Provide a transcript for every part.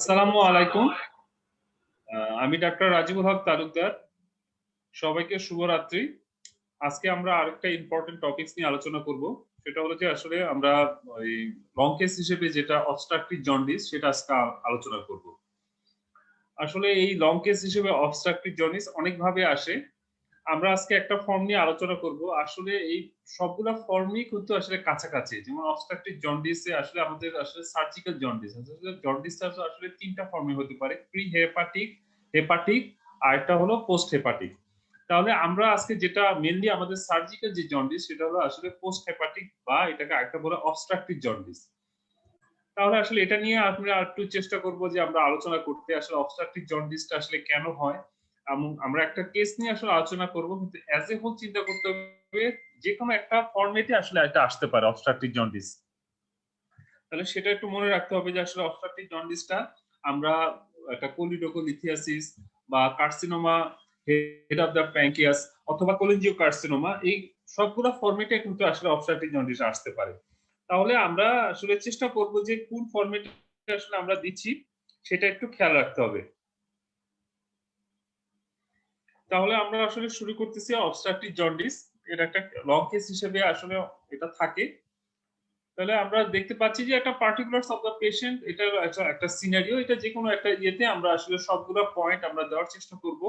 আসসালামু আলাইকুম। আমি ডাক্তার রাজিবুল হক তালুকদার। সবাইকে শুভরাত্রি। আজকে আমরা আরেকটা ইম্পোর্টেন্ট টপিকস নিয়ে আলোচনা করব। সেটা হলো যে আসলে আমরা ওই লং কেস হিসেবে যেটা অবস্ট্রাকটিভ জন্ডিস সেটা আজকে আলোচনা করব। আসলে এই লং কেস হিসেবে অবস্ট্রাকটিভ জন্ডিস অনেকভাবে আসে। আমরা আজকে একটা ফর্ম নিয়ে আলোচনা করব। আসলে এই সবগুলা ফর্মই কিন্তু আসলে কাছাকাছি। যেমন অবস্ট্রাকটিভ জন্ডিসে আসলে আমাদের আসলে সার্জিক্যাল জন্ডিস। আসলে জন্ডিসটা আসলে ৩ টা ফর্মে হতে পারে। প্রি হেপাটিক, হেপাটিক আর একটা হলো পোস্ট হেপাটিক। তাহলে আমরা আজকে যেটা মেইনলি আমাদের সার্জিক্যাল যে জন্ডিস সেটা হলো আসলে পোস্ট হেপাটিক বা এটাকে আরেকটা বলে অবস্ট্রাকটিভ জন্ডিস। তাহলে আসলে এটা নিয়ে আমরা একটু চেষ্টা করব যে আমরা আলোচনা করতে আসলে অবস্ট্রাকটিভ জন্ডিসটা আসলে কেন হয়। আমরা একটা কেস নিয়ে আসলে আলোচনা করব কিন্তু অ্যাজ এ হোল চিন্তা করতে হবে যেকোনো একটা ফরম্যাটে আসলে এটা আসতে পারে অবস্ট্রাকটিভ জন্ডিস। তাহলে সেটা একটু মনে রাখতে হবে যে আসলে অবস্ট্রাকটিভ জন্ডিসটা আমরা একটা কোলিডোকোলিথিয়াসিস বা carcinoma head of the pancreas অথবা কোলিনজিও কার্সিনোমা এই সবগুলো ফরম্যাটে কিন্তু আসলে অবস্ট্রাকটিভ জন্ডিস আসতে পারে। তাহলে আমরা আসলে চেষ্টা করব যে কোন ফরম্যাটে আসলে আমরা দিচ্ছি সেটা একটু খেয়াল রাখতে হবে। তাহলে আমরা আসলে শুরু করতেছি অবস্ট্রাকটিভ জন্ডিস। এটা একটা লং কেস হিসেবে আসলে এটা থাকে। তাহলে আমরা দেখতে পাচ্ছি যে একটা পার্টিকুলারস অফ দ্য পেশেন্ট এটা একটা সিনারিও এটা যেকোনো একটা ইয়েতে আমরা আসলে সবগুলো পয়েন্ট আমরা দেওয়ার চেষ্টা করব।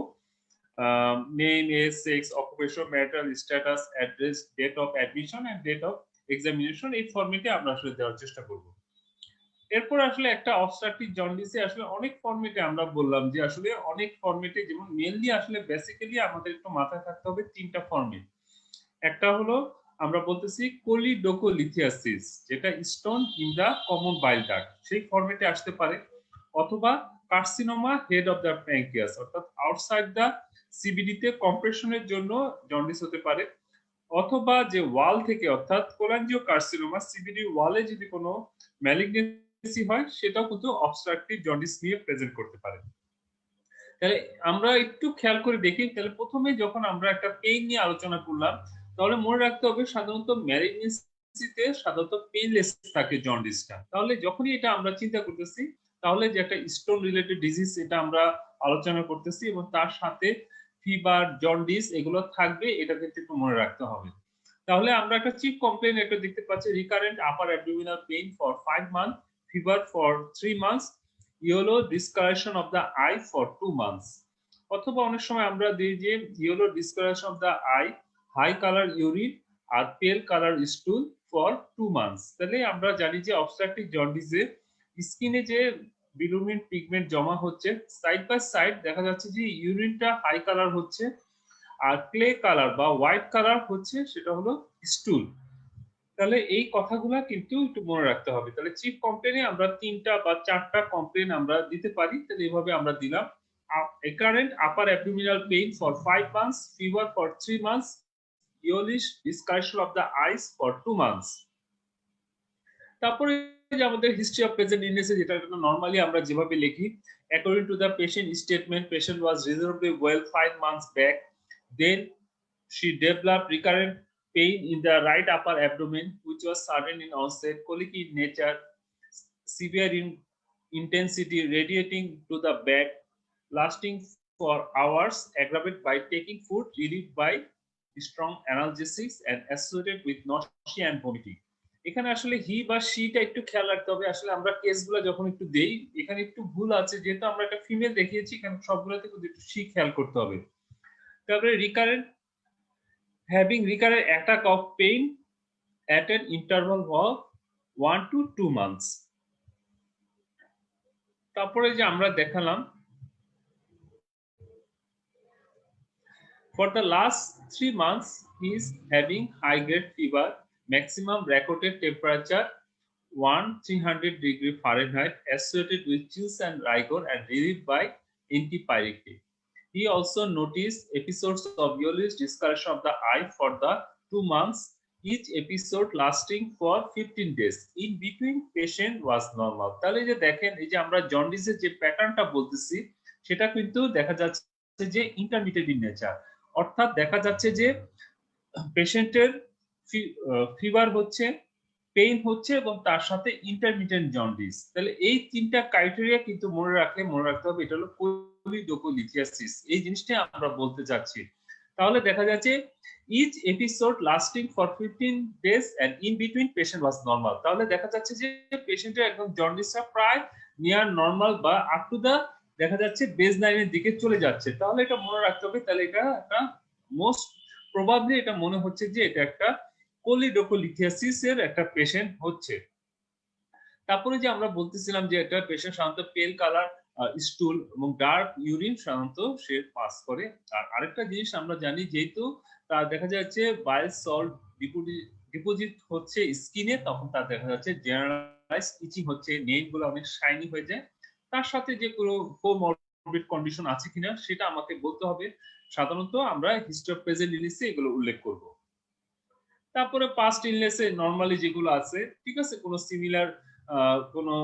Name, age, sex, occupation, marital status, address, date of admission and date of examination এই ফরম্যাটে আমরা আসলে দেওয়ার চেষ্টা করব। এরপর আসলে একটা অবস্ট্রাকটিভ জন্ডিসে আসলে অনেক ফরম্যাটে আমরা বললাম যে আসলে অনেক ফরম্যাটে যেমন মেইনলি আসলে বেসিক্যালি আমাদের একটু মাথায় থাকতে হবে ৩ টা ফরম্যাট। একটা হলো আমরা বলতেছি কোলিডোকোলিথিয়াসিস যেটা stone in the common bile duct সেই ফরম্যাটে আসতে পারে অথবা carcinoma head of the pancreas অর্থাৎ আউটসাইড দা সিবিডি তে কম্প্রেশনের জন্য জন্ডিস হতে পারে অথবা যে ওয়াল থেকে অর্থাৎ কোলাঞ্জিও কার্সিনোমা সিবিডি ওয়ালে যদি কোনো ম্যালিগনেন্সি হয় সেটাও কিন্তু অবস্ট্রাকটিভ জন্ডিস নিয়ে প্রেজেন্ট করতে পারে। তাহলে আমরা একটু খেয়াল করে দেখি তাহলে প্রথমে যখন আমরা একটা পেইন নিয়ে আলোচনা করলাম তাহলে মনে রাখতে হবে সাধারণত ম্যালিগনেন্সিতে সাধারণত পেইনলেস থাকে জন্ডিসটা। তাহলে যখনই এটা আমরা চিন্তা করতেছি তাহলে যে একটা স্টোন রিলেটেড ডিজিজ এটা আমরা আলোচনা করতেছি এবং তার সাথে ফিভার জন্ডিস এগুলো থাকবে এটা কিন্তু একটু মনে রাখতে হবে। তাহলে আমরা একটা চিফ কমপ্লেইন একটা দেখতে পাচ্ছি recurrent upper abdominal pain for 5 month, fever for 3 months, yellow discolouration of the eye for 2 months. অথবা অনেক সময় আমরা দিই যে yellow discolouration of the eye, high colour urine আর পেল কালার স্টুল ফর 2 মান্থস। তাহলে আমরা জানি যে অবস্ট্রাকটিভ জন্ডিসে স্কিনে যে বিলুমিন পিগমেন্ট জমা হচ্ছে সাইড বাই সাইড দেখা যাচ্ছে যে ইউরিনটা হাই কালার হচ্ছে আর ক্লে কালার বা হোয়াইট কালার হচ্ছে সেটা হলো স্টুল। তাহলে এই কথাগুলা কিন্তু একটু মনে রাখতে হবে। তাহলে চিফ কমপ্লেইনে আমরা ৩ টা বা ৪ টা কমপ্লেইন আমরা দিতে পারি। তাহলে এভাবে আমরা দিলাম। recurrent upper abdominal pain for 5 months, fever for 3 months, yellowish discoloration of the eyes for 2 months. তারপরে যে আমাদের হিস্ট্রি অফ প্রেজেন্ট ইলনেস যেটা নরমালি আমরা যেভাবে লিখি according to the patient statement patient was reasonably well 5 months back, then she developed recurrent pain in the right upper abdomen which was sudden in onset, colic in nature, severe in intensity, radiating to the back, lasting for hours, aggravated by taking food, relieved by strong analgesics and associated with nausea and vomiting. এখানে আসলে হি বা শিটা একটু খেয়াল রাখতে হবে। আসলে আমরা কেসগুলো যখন একটু দেই এখানে একটু ভুল আছে যেহেতু আমরা একটা ফিমেল দেখিয়েছি এখানে সবগুলোতে কিন্তু একটু শি খেয়াল করতে হবে। তারপরে recurrent having recurrent attack of pain at an interval of 1 to 2 months. তারপরে যে আমরা দেখালাম for the last 3 months he is having high grade fever, maximum recorded temperature 1,300 Fahrenheit associated with chills and rigor and relieved by antipyretic. He also noticed episodes of yellowish discoloration of the eye for the 2 months, each episode lasting for 15 days. In between patient was normal. তাহলে যে দেখেন এই যে আমরা জন্ডিসের যে প্যাটার্নটা বলতেছি সেটা কিন্তু দেখা যাচ্ছে যে ইন্টারমিডিয়েট ইন নেচার। অর্থাৎ দেখা যাচ্ছে যে পেশেন্টের ফিভার হচ্ছে পেইন হচ্ছে এবং তার সাথে ইন্টারমিটেন্ট জন্ডিস। তাহলে এই ৩ টা ক্রাইটেরিয়া কিন্তু মনে রাখতে হবে এটা হলো কোলিডোকোলিথিয়াসিস। এই জিনিসটাই আমরা বলতে চাচ্ছি। তাহলে দেখা যাচ্ছে each episode lasting for 15 days and in between patient was normal. তাহলে দেখা যাচ্ছে যে পেশেন্টের একদম জন্ডিসটা প্রায় নিয়ার নরমাল বা আপ টু দা দেখা যাচ্ছে বেজ লাইনের দিকে চলে যাচ্ছে। তাহলে এটা মনে রাখতে হবে। তাহলে এটা একটা মোস্ট প্রবাবলি এটা মনে হচ্ছে যে এটা একটা কোলিডোকোলিথিয়াসিস এর একটা পেশেন্ট হচ্ছে। তারপরে যে আমরা বলতেছিলাম যে একটা পেশেন্ট সাধারণত পেল কালার স্টুল এবং ডার্ক ইউরিন সাধারণত সে পাস করে। আর আরেকটা জিনিস আমরা জানি যেহেতু তার দেখা যাচ্ছে বাইল সল্ট ডিপোজিট হচ্ছে স্কিনে, তখন তার দেখা যাচ্ছে জেনারেলাইজ ইচিং হচ্ছে, নেইল গুলো অনেক শাইনি হয়ে যায়। তার সাথে যে কোনো কোমরবিড কন্ডিশন আছে কিনা সেটা আমাকে বলতে হবে। সাধারণত আমরা হিস্ট্রি অফ প্রেজেন্ট ইলনেসে এগুলো উল্লেখ করব। তারপরে পাস্ট ইলনেসে নরমালি যেগুলো আছে, ঠিক আছে, কোনো সিমিলার কোনো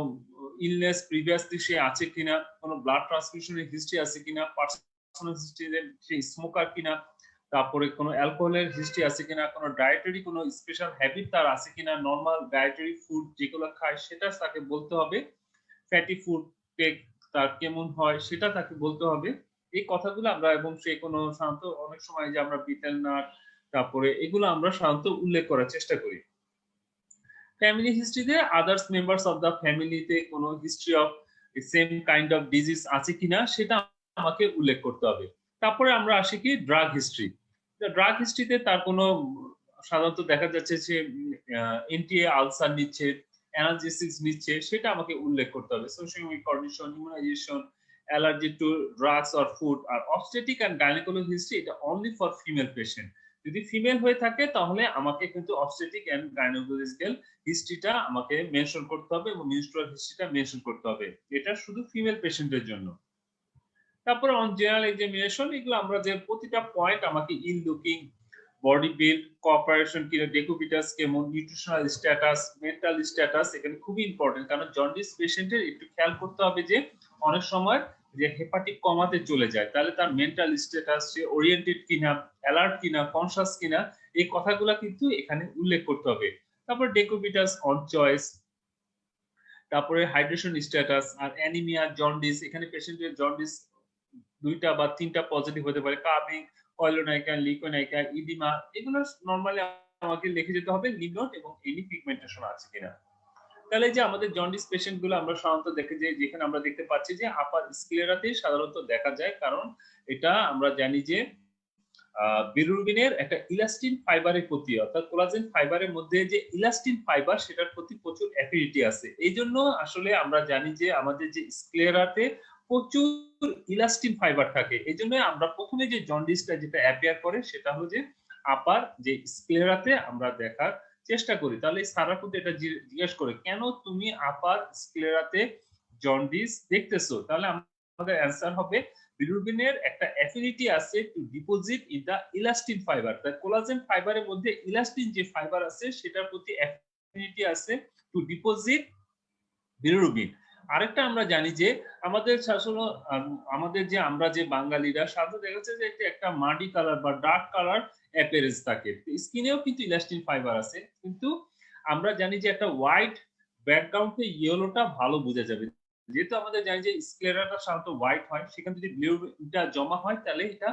ইলনেস প্রিভিয়াসলি সে আছে কিনা, কোনো ব্লাড ট্রান্সফিউশনের হিস্ট্রি আছে কিনা, পার্সোনাল হিস্ট্রি সে স্মোকার কিনা, তারপরে কোনো অ্যালকোহলের হিস্ট্রি আছে কিনা, কোনো ডায়েটারি কোনো স্পেশাল হ্যাবিট তার আছে কিনা, নরমাল ডায়েটারি ফুড যেগুলো খায় সেটা তাকে বলতে হবে, ফ্যাটি ফুড টেক তার কেমন হয় সেটা তাকে বলতে হবে। এই কথাগুলো আমরা এবং সে কোনো সাধারণত অনেক সময় যে আমরা বিটেল নাট তারপরে এগুলো আমরা সাধারণত উল্লেখ করার চেষ্টা করি। ফ্যামিলি হিস্ট্রিতে আদার্স মেম্বার্স অফ দ্য ফ্যামিলিতে কোনো history of same kind of disease আছে কিনা সেটা আমাকে উল্লেখ করতে হবে। তারপরে আমরা আসি কি ড্রাগ হিস্ট্রি। ড্রাগ হিস্ট্রিতে তার কোনো সাধারণত দেখা যাচ্ছে যে এনটিএ আলসার নিচ্ছে, অ্যানালজেসিক্স নিচ্ছে, সেটা আমাকে উল্লেখ করতে হবে। Socioeconomic condition, immunisation, allergy to drugs or food. আর অবস্টেটিক এন্ড গাইনোকোলজি হিস্ট্রি এটা অনলি ফর ফিমেল পেশেন্ট। যদি ফিমেল হয়ে থাকে তাহলে আমাকে কিন্তু অবস্টেটিক এন্ড গাইনোকোলজিক্যাল হিস্ট্রিটা আমাকে মেনশন করতে হবে এবং মেনস্ট্রুয়াল হিস্ট্রিটা মেনশন করতে হবে। এটা শুধু ফিমেল পেশেন্টের জন্য। তারপরে অন জেনারেল এক্সামিনেশন এগুলো আমরা যে প্রতিটা পয়েন্ট আমাকে ইল লুকিং, বডি বিল্ড, কোঅপারেশন কিনা, ডেকুবিটাস কেমন, নিউট্রিশনাল স্ট্যাটাস, মেন্টাল স্ট্যাটাস এখানে খুবই ইম্পর্টেন্ট। কারণ জন্ডিস পেশেন্টের একটু খেয়াল করতে হবে যে অনেক সময় যে হেপাটিক কমাতে চলে যায়, তাহলে তার মেন্টাল স্ট্যাটাস, সে ওরিয়েন্টেড কিনা, অ্যালার্ট কিনা, কনসাস কিনা, এই কথাগুলো কিন্তু এখানে উল্লেখ করতে হবে। তারপর ডেকুবিটাস অন চয়েস, তারপরে হাইড্রেশন স্ট্যাটাস আর অ্যানিমিয়া, জন্ডিস, এখানে পেশেন্টের জন্ডিস 2টা বা 3টা পজিটিভ হতে পারে, কামিং, কয়লোনাইকা, লিকোনাইকা, ইডিমা, এগুলো নরমালি আমাকে লিখে যেতে হবে লিনোট এবং এনি পিগমেন্টেশন আছে কিনা। তাহলে যে আমাদের জন্ডিস পেশেন্ট গুলো আমরা সাধারণত দেখে যে যেখানে আমরা দেখতে পাচ্ছি যে আপার স্ক্লেরাতে সাধারণত দেখা যায়, কারণ এটা আমরা জানি যে বিলিরুবিনের একটা ইলাস্টিন ফাইবারের প্রতি, অর্থাৎ কোলাজেন ফাইবারের মধ্যে যে ইলাস্টিন ফাইবার সেটার প্রতি প্রচুর অ্যাফিনিটি আছে। এই জন্য আসলে আমরা জানি যে আমাদের যে স্ক্লেরাতে প্রচুর ইলাস্টিন ফাইবার থাকে। এই জন্য আমরা প্রথমে যে জন্ডিসটা যেটা অ্যাপিয়ার করে সেটা হলো যে আপার যে স্ক্লেরাতে আমরা দেখার চেষ্টা করি। তাহলে সারা কিন্তু এটা জিজ্ঞেস করে কেন তুমি আপার স্ক্লেরাতে জন্ডিস দেখতেছো, তাহলে আমাদের অ্যান্সার হবে বিলিরুবিনের একটা অ্যাফিনিটি আছে to deposit in the elastin fibre. তাই কোলাজেন ফাইবারের মধ্যে ইলাস্টিন যে ফাইবার আছে সেটার প্রতি অ্যাফিনিটি আছে টু ডিপোজিট বিলিরুবিন। আরেকটা আমরা জানি যে আমাদের আসলে আমাদের যে আমরা যে বাঙালিরা সাধারণত দেখা যাচ্ছে যে একটা মাটি কালার বা ডার্ক কালার অ্যাপিয়ারেন্স থাকে, স্কিনেও কিন্তু ইলাস্টিন ফাইবার আছে, কিন্তু আমরা জানি যে একটা হোয়াইট ব্যাকগ্রাউন্ডে ইয়েলোটা ভালো বোঝা যাবে। যেহেতু আমাদের জানি যে স্ক্লেরাটা সাধারণত হোয়াইট হয়, সেখানে যদি বিলিরুবিনটা জমা হয় তাহলে এটা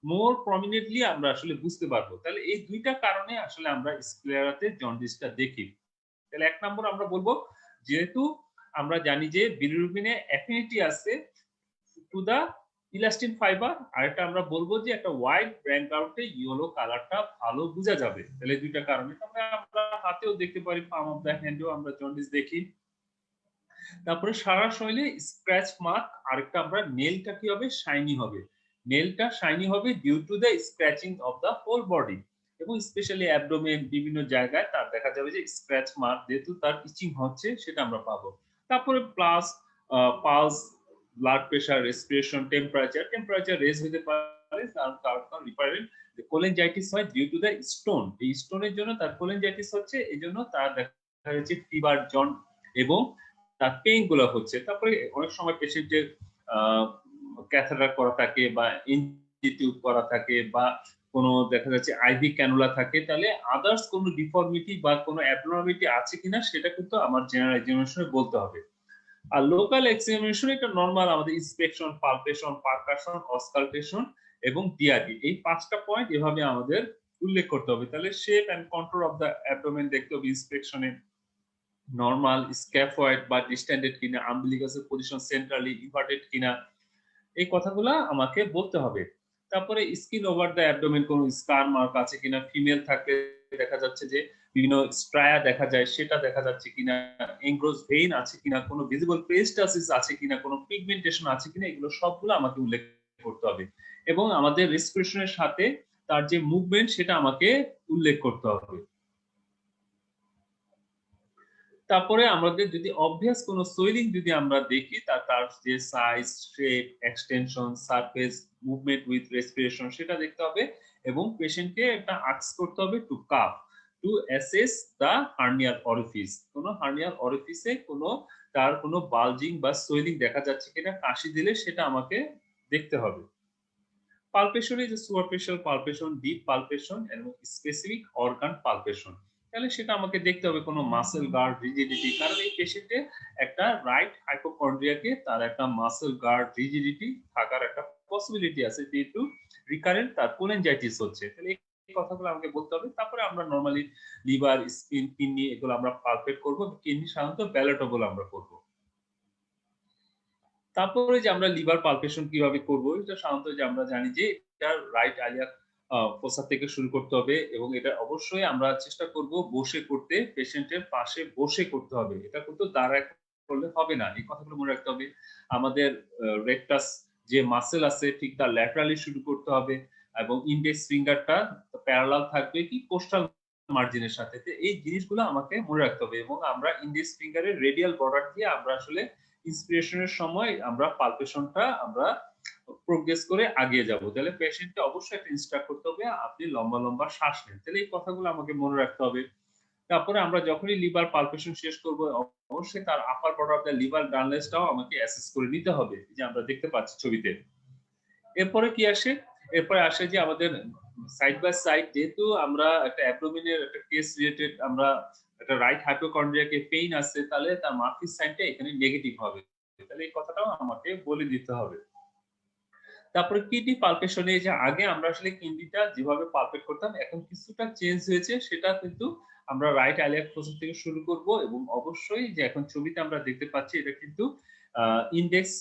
মোর প্রমিনেন্টলি আমরা আসলে বুঝতে পারবো। তাহলে এই দুইটা কারণে আসলে আমরা স্ক্লেরাতে জন্ডিসটা দেখি। তাহলে 1 নম্বর আমরা বলবো যেহেতু আমরা জানি যে বিলিরুবিনে অ্যাফিনিটি আছে টু দা ইলাস্টিন ফাইবার, আর এটা আমরা বলবো যে একটা হোয়াইট ব্যাকগ্রাউন্ডে ইয়েলো কালারটা ভালো বোঝা যাবে। তাহলে দুইটা কারণে আমরা হাতেও দেখতে পারি, পাম অফ দা হ্যান্ডেও আমরা জন্ডিস দেখি। তারপরে সারা শরীরে স্ক্র্যাচ মার্ক, আরেকটা আমরা নেলটা কি হবে, শাইনি হবে। নেলটা শাইনি হবে due to the scratching of the whole body, এবং স্পেশালি অ্যাবডোমেন বিভিন্ন জায়গায় তার দেখা যাবে যে স্ক্র্যাচ মার্ক, যেহেতু তার ইচিং হচ্ছে সেটা আমরা পাবো। তারপরে plus pulse, blood pressure, respiration, temperature raise হতে পারে, কারণ রিপারেন্ট কোলেনজাইটিস হয় ডিউ টু দ্য স্টোন। এই স্টোনের জন্য তার কোলেনজাইটিস হচ্ছে, এই জন্য তার দেখা যাচ্ছে ফিভার, জন এবং তার পেইন গুলো হচ্ছে। তারপরে অনেক সময় পেশেন্টের ক্যাথেটার করা থাকে বা ইনজিটিউব করা থাকে বা কোনো দেখা যাচ্ছে আইভি ক্যানুলা থাকে, তাহলে আদার্স কোনো ডিফর্মিটি বা কোনো অ্যাবনর্মালিটি আছে কিনা সেটা কিন্তু আমার জেনারেল এক্সামিনেশনে বলতে হবে। আর লোকাল এক্সামিনেশন এটা নরমাল আমাদের ইন্সপেকশন, পালপেশন, পারকাশন, অসকালটেশন এবং ডিআরডি, এই 5টা পয়েন্ট এভাবে আমাদের উল্লেখ করতে হবে। তাহলে shape and contour of the abdomen দেখতে হবে ইন্সপেকশনে, নরমাল, স্ক্যাফয়েড বা ডিস্টেন্ডেড কিনা, আম্বিলিকাসের পজিশন সেন্ট্রালি ইনভার্টেড কিনা, এই কথাগুলো আমাকে বলতে হবে। তারপরে স্কিন ওভার দ্য অ্যাবডোমেন কোনো স্কার মার্ক আছে কিনা, ফিমেল থাকলে দেখা যাচ্ছে যে বিভিন্ন স্ট্রায়া দেখা যায় সেটা দেখা যাচ্ছে কিনা, এনগ্রোস ভেইন আছে কিনা, কোনো ভিজিবল পেরিস্টাসিস আছে কিনা, কোনো পিগমেন্টেশন আছে কিনা, এগুলো সবগুলো আমাকে উল্লেখ করতে হবে। এবং আমাদের রেসপিরেশনের সাথে তার যে মুভমেন্ট সেটা আমাকে উল্লেখ করতে হবে। তারপরে আমাদের যদি অবভিয়াস কোনো সোয়েলিং যদি আমরা দেখি, তার যে size, shape, extension, surface, movement with respiration সেটা দেখতে হবে এবং পেশেন্টকে একটা আস্ক করতে হবে to cough to assess the hernial orifice. কোনো হার্নিয়াল অরিফিসে কোনো তার কোনো বালজিং বা সোয়েলিং দেখা যাচ্ছে কিনা, কাশি দিলে সেটা আমাকে দেখতে হবে। Palpation is superficial palpation, deep palpation এবং স্পেসিফিক অর্গান পালপেশন। তাহলে সেটা আমাকে দেখতে হবে কোনো মাসেল গার্ড রিজিডিটি, কারণ এই পেশেন্টে একটা রাইট হাইপোকন্ড্রিয়াকে তার একটা মাসেল গার্ড রিজিডিটি থাকার একটা পসিবিলিটি আছে, যেহেতু রিকারেন্ট তার কোলেনজাইটিস হচ্ছে। তাহলে এই কথাগুলো আমাকে বলতে হবে। তারপরে আমরা নরমালি লিভার, স্কিন, কিডনি এগুলো আমরা পালপেট করব। কিডনি সাধারণত ব্যালেটেবল আমরা করব। তারপরে যে আমরা লিভার পালপেশন কিভাবে করব, এটা সাধারণত যে আমরা জানি যে এটা রাইট আলিয়া ফোসা থেকে শুরু করতে হবে এবং এটা অবশ্যই আমরা চেষ্টা করব বসে করতে, পেশেন্টের পাশে বসে করতে হবে। এটা কিন্তু দাঁড়ায় করলে হবে না, এই কথাগুলো মনে রাখতে হবে। আমাদের রেকটাস যে মাসেল আছে ঠিক তার ল্যাটারালি শুরু করতে হবে এবং ইন্ডেক্স ফিঙ্গারটা প্যারালাল থাকবে কি কোস্টাল মার্জিনের সাথে। এই জিনিসগুলো আমাকে মনে রাখতে হবে এবং আমরা ইন্ডেক্স ফিঙ্গারের রেডিয়াল বর্ডার দিয়ে আমরা আসলে ইন্সপিরেশনের সময় আমরা পালপেশনটা আমরা প্রোগ্রেস করে আগিয়ে যাব। তাহলে পেশেন্টকে অবশ্যই একটা ইনস্ট্রাক্ট করতে হবে আপনি লম্বা লম্বা শ্বাস নেন। তাহলে এই কথাগুলো আমাকে মনে রাখতে হবে। তারপরে আমরা যখনই লিভার পালপেশন শেষ করব, অবশ্যই তার upper border of the liver ডানলেসটাও আমাকে অ্যাসেস করে নিতে হবে, যে আমরা দেখতে পাচ্ছি ছবিতে। এরপরে কি আসে? এরপরে আসে যে আমাদের সাইড বাই সাইড, যেহেতু আমরা একটা অ্যাবডোমিনের একটা কেস রিলেটেড, আমরা একটা রাইট হাইপোকন্ড্রিয়াকে পেইন আছে, তাহলে তার মার্ফিস সাইনটা এখানে নেগেটিভ হবে। তাহলে এই কথাটাও আমাকে বলে দিতে হবে। তারপরে কিডনি পালপেশনে যে আগে আমরা আসলে কিডনিটা যেভাবে পালপেট করতাম এখন কিছুটা চেঞ্জ হয়েছে, সেটা কিন্তু আমরা রাইট আইলিয়াক প্রসেস থেকে শুরু করব এবং অবশ্যই যে এখন ছবিতে আমরা দেখতে পাচ্ছি এটা কিন্তু ইন্ডেক্স